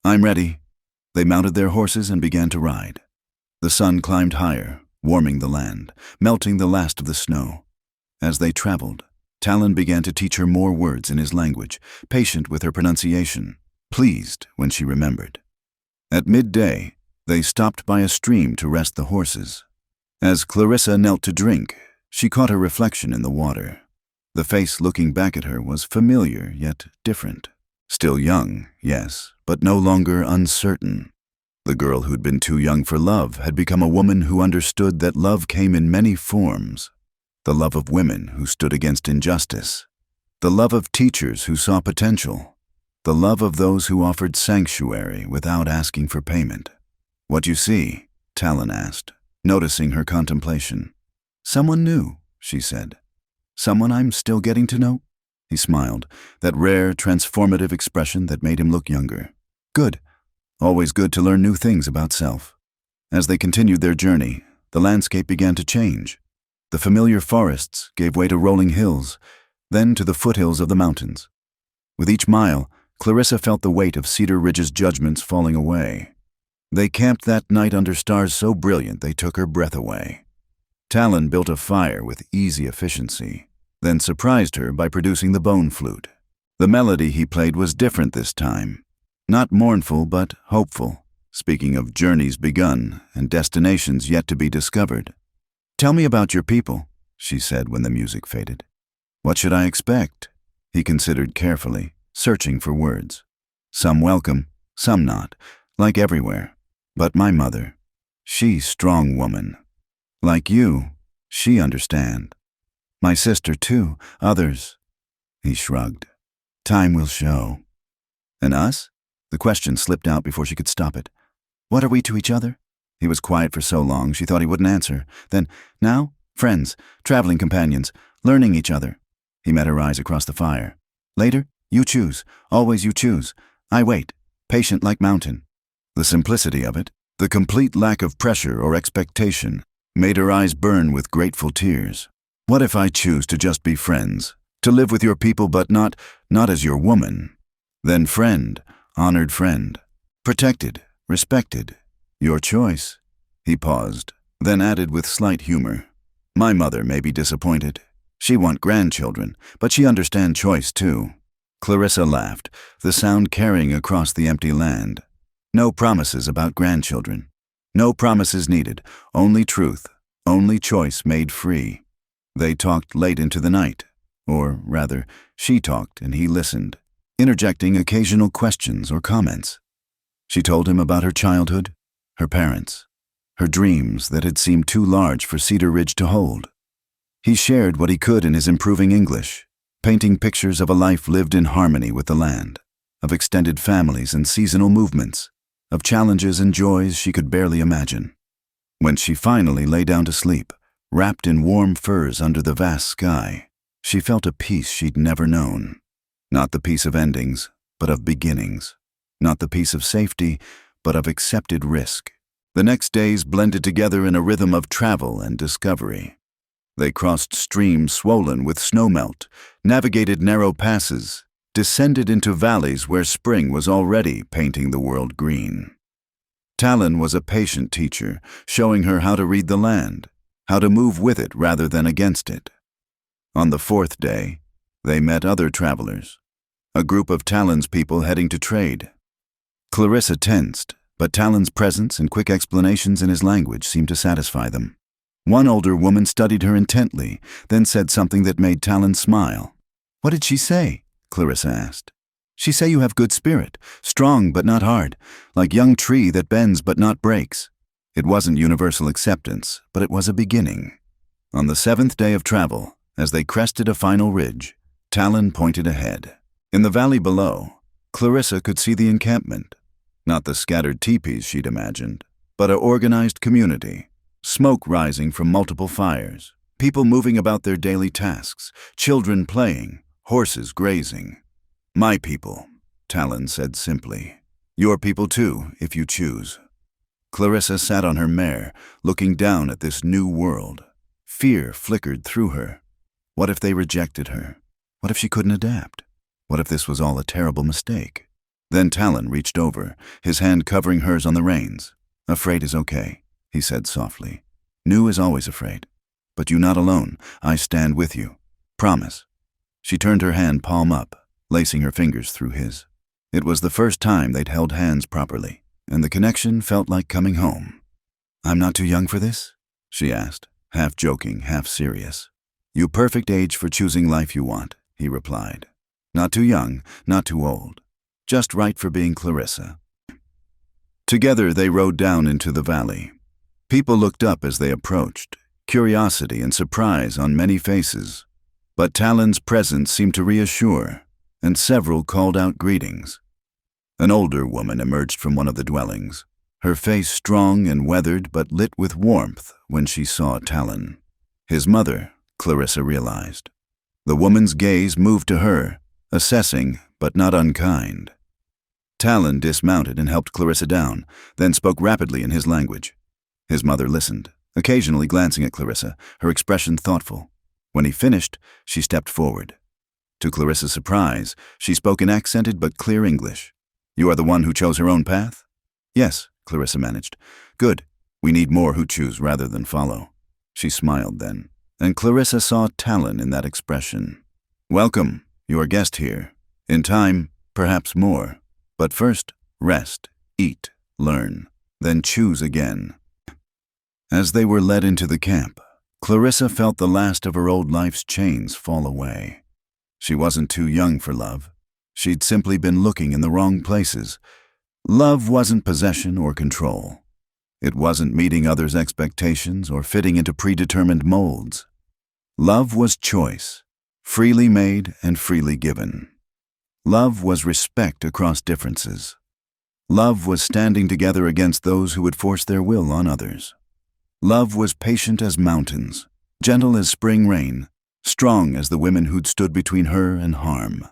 I'm ready. They mounted their horses and began to ride. The sun climbed higher, warming the land, melting the last of the snow. As they traveled, Talon began to teach her more words in his language, patient with her pronunciation, pleased when she remembered. At midday, they stopped by a stream to rest the horses. As Clarissa knelt to drink, she caught her reflection in the water. The face looking back at her was familiar, yet different. Still young, yes, but no longer uncertain. The girl who'd been too young for love had become a woman who understood that love came in many forms. The love of women who stood against injustice. The love of teachers who saw potential. The love of those who offered sanctuary without asking for payment. What you see? Talon asked, noticing her contemplation. Someone new, she said. Someone I'm still getting to know? He smiled, that rare, transformative expression that made him look younger. Good. Always good to learn new things about self. As they continued their journey, the landscape began to change. The familiar forests gave way to rolling hills, then to the foothills of the mountains. With each mile, Clarissa felt the weight of Cedar Ridge's judgments falling away. They camped that night under stars so brilliant they took her breath away. Talon built a fire with easy efficiency, then surprised her by producing the bone flute. The melody he played was different this time. Not mournful, but hopeful, speaking of journeys begun and destinations yet to be discovered. Tell me about your people, she said when the music faded. What should I expect? He considered carefully, searching for words. Some welcome, some not, like everywhere. But my mother, she's strong woman. Like you, she understand. My sister too, others. He shrugged. Time will show. And us? The question slipped out before she could stop it. What are we to each other? He was quiet for so long she thought he wouldn't answer. Then, now, friends, traveling companions, learning each other, He met her eyes across the fire. Later, you choose. Always you choose. I wait, patient like mountain. The simplicity of it, the complete lack of pressure or expectation, made her eyes burn with grateful tears. What if I choose to just be friends? To live with your people but not as your woman? Then friend, honored friend. Protected, respected. Your choice. He paused, then added with slight humor. My mother may be disappointed. She want grandchildren, but she understand choice too. Clarissa laughed, the sound carrying across the empty land. No promises about grandchildren. No promises needed, only truth, only choice made free. They talked late into the night, or rather, she talked and he listened, interjecting occasional questions or comments. She told him about her childhood, her parents, her dreams that had seemed too large for Cedar Ridge to hold. He shared what he could in his improving English, painting pictures of a life lived in harmony with the land, of extended families and seasonal movements, of challenges and joys she could barely imagine. When she finally lay down to sleep, wrapped in warm furs under the vast sky, she felt a peace she'd never known. Not the peace of endings, but of beginnings. Not the peace of safety, but of accepted risk. The next days blended together in a rhythm of travel and discovery. They crossed streams swollen with snowmelt, navigated narrow passes, descended into valleys where spring was already painting the world green. Talon was a patient teacher, showing her how to read the land, how to move with it rather than against it. On the fourth day, they met other travelers, a group of Talon's people heading to trade. Clarissa tensed, but Talon's presence and quick explanations in his language seemed to satisfy them. One older woman studied her intently, then said something that made Talon smile. What did she say? Clarissa asked. She say you have good spirit, strong but not hard, like young tree that bends but not breaks. It wasn't universal acceptance, but it was a beginning. On the seventh day of travel, as they crested a final ridge, Talon pointed ahead. In the valley below, Clarissa could see the encampment. Not the scattered teepees she'd imagined, but an organized community. Smoke rising from multiple fires, people moving about their daily tasks, children playing, horses grazing. My people, Talon said simply. Your people too, if you choose. Clarissa sat on her mare, looking down at this new world. Fear flickered through her. What if they rejected her? What if she couldn't adapt? What if this was all a terrible mistake? Then Talon reached over, his hand covering hers on the reins. Afraid is okay, he said softly. New is always afraid. But you not alone. I stand with you. Promise. She turned her hand palm up, lacing her fingers through his. It was the first time they'd held hands properly, and the connection felt like coming home. I'm not too young for this? She asked, half joking, half serious. You perfect age for choosing life you want, he replied. Not too young, not too old. Just right for being Clarissa. Together they rode down into the valley. People looked up as they approached, curiosity and surprise on many faces. But Talon's presence seemed to reassure, and several called out greetings. An older woman emerged from one of the dwellings, her face strong and weathered but lit with warmth when she saw Talon. His mother, Clarissa realized. The woman's gaze moved to her, assessing but not unkind. Talon dismounted and helped Clarissa down, then spoke rapidly in his language. His mother listened, occasionally glancing at Clarissa, her expression thoughtful. When he finished, she stepped forward. To Clarissa's surprise, she spoke in accented but clear English. You are the one who chose her own path? Yes, Clarissa managed. Good. We need more who choose rather than follow. She smiled then, and Clarissa saw Talon in that expression. Welcome, your guest here. In time, perhaps more. But first, rest, eat, learn, then choose again. As they were led into the camp, Clarissa felt the last of her old life's chains fall away. She wasn't too young for love. She'd simply been looking in the wrong places. Love wasn't possession or control. It wasn't meeting others' expectations or fitting into predetermined molds. Love was choice, freely made and freely given. Love was respect across differences. Love was standing together against those who would force their will on others. Love was patient as mountains, gentle as spring rain, strong as the women who'd stood between her and harm.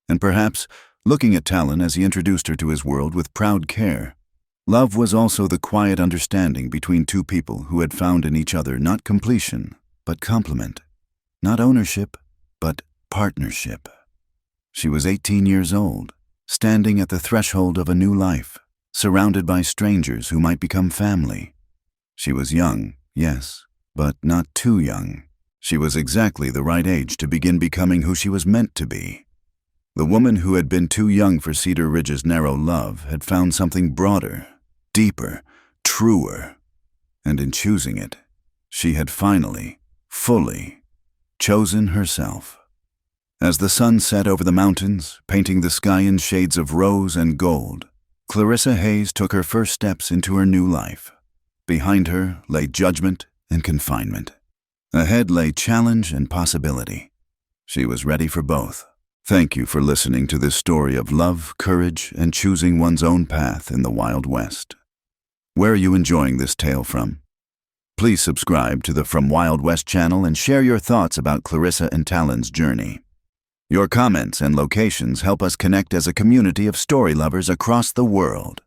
And perhaps, looking at Talon as he introduced her to his world with proud care, love was also the quiet understanding between two people who had found in each other not completion, but complement. Not ownership, but partnership. She was 18 years old, standing at the threshold of a new life, surrounded by strangers who might become family. She was young, yes, but not too young. She was exactly the right age to begin becoming who she was meant to be. The woman who had been too young for Cedar Ridge's narrow love had found something broader, deeper, truer. And in choosing it, she had finally, fully, chosen herself. As the sun set over the mountains, painting the sky in shades of rose and gold, Clarissa Hayes took her first steps into her new life. Behind her lay judgment and confinement. Ahead lay challenge and possibility. She was ready for both. Thank you for listening to this story of love, courage, and choosing one's own path in the Wild West. Where are you enjoying this tale from? Please subscribe to the From Wild West channel and share your thoughts about Clarissa and Talon's journey. Your comments and locations help us connect as a community of story lovers across the world.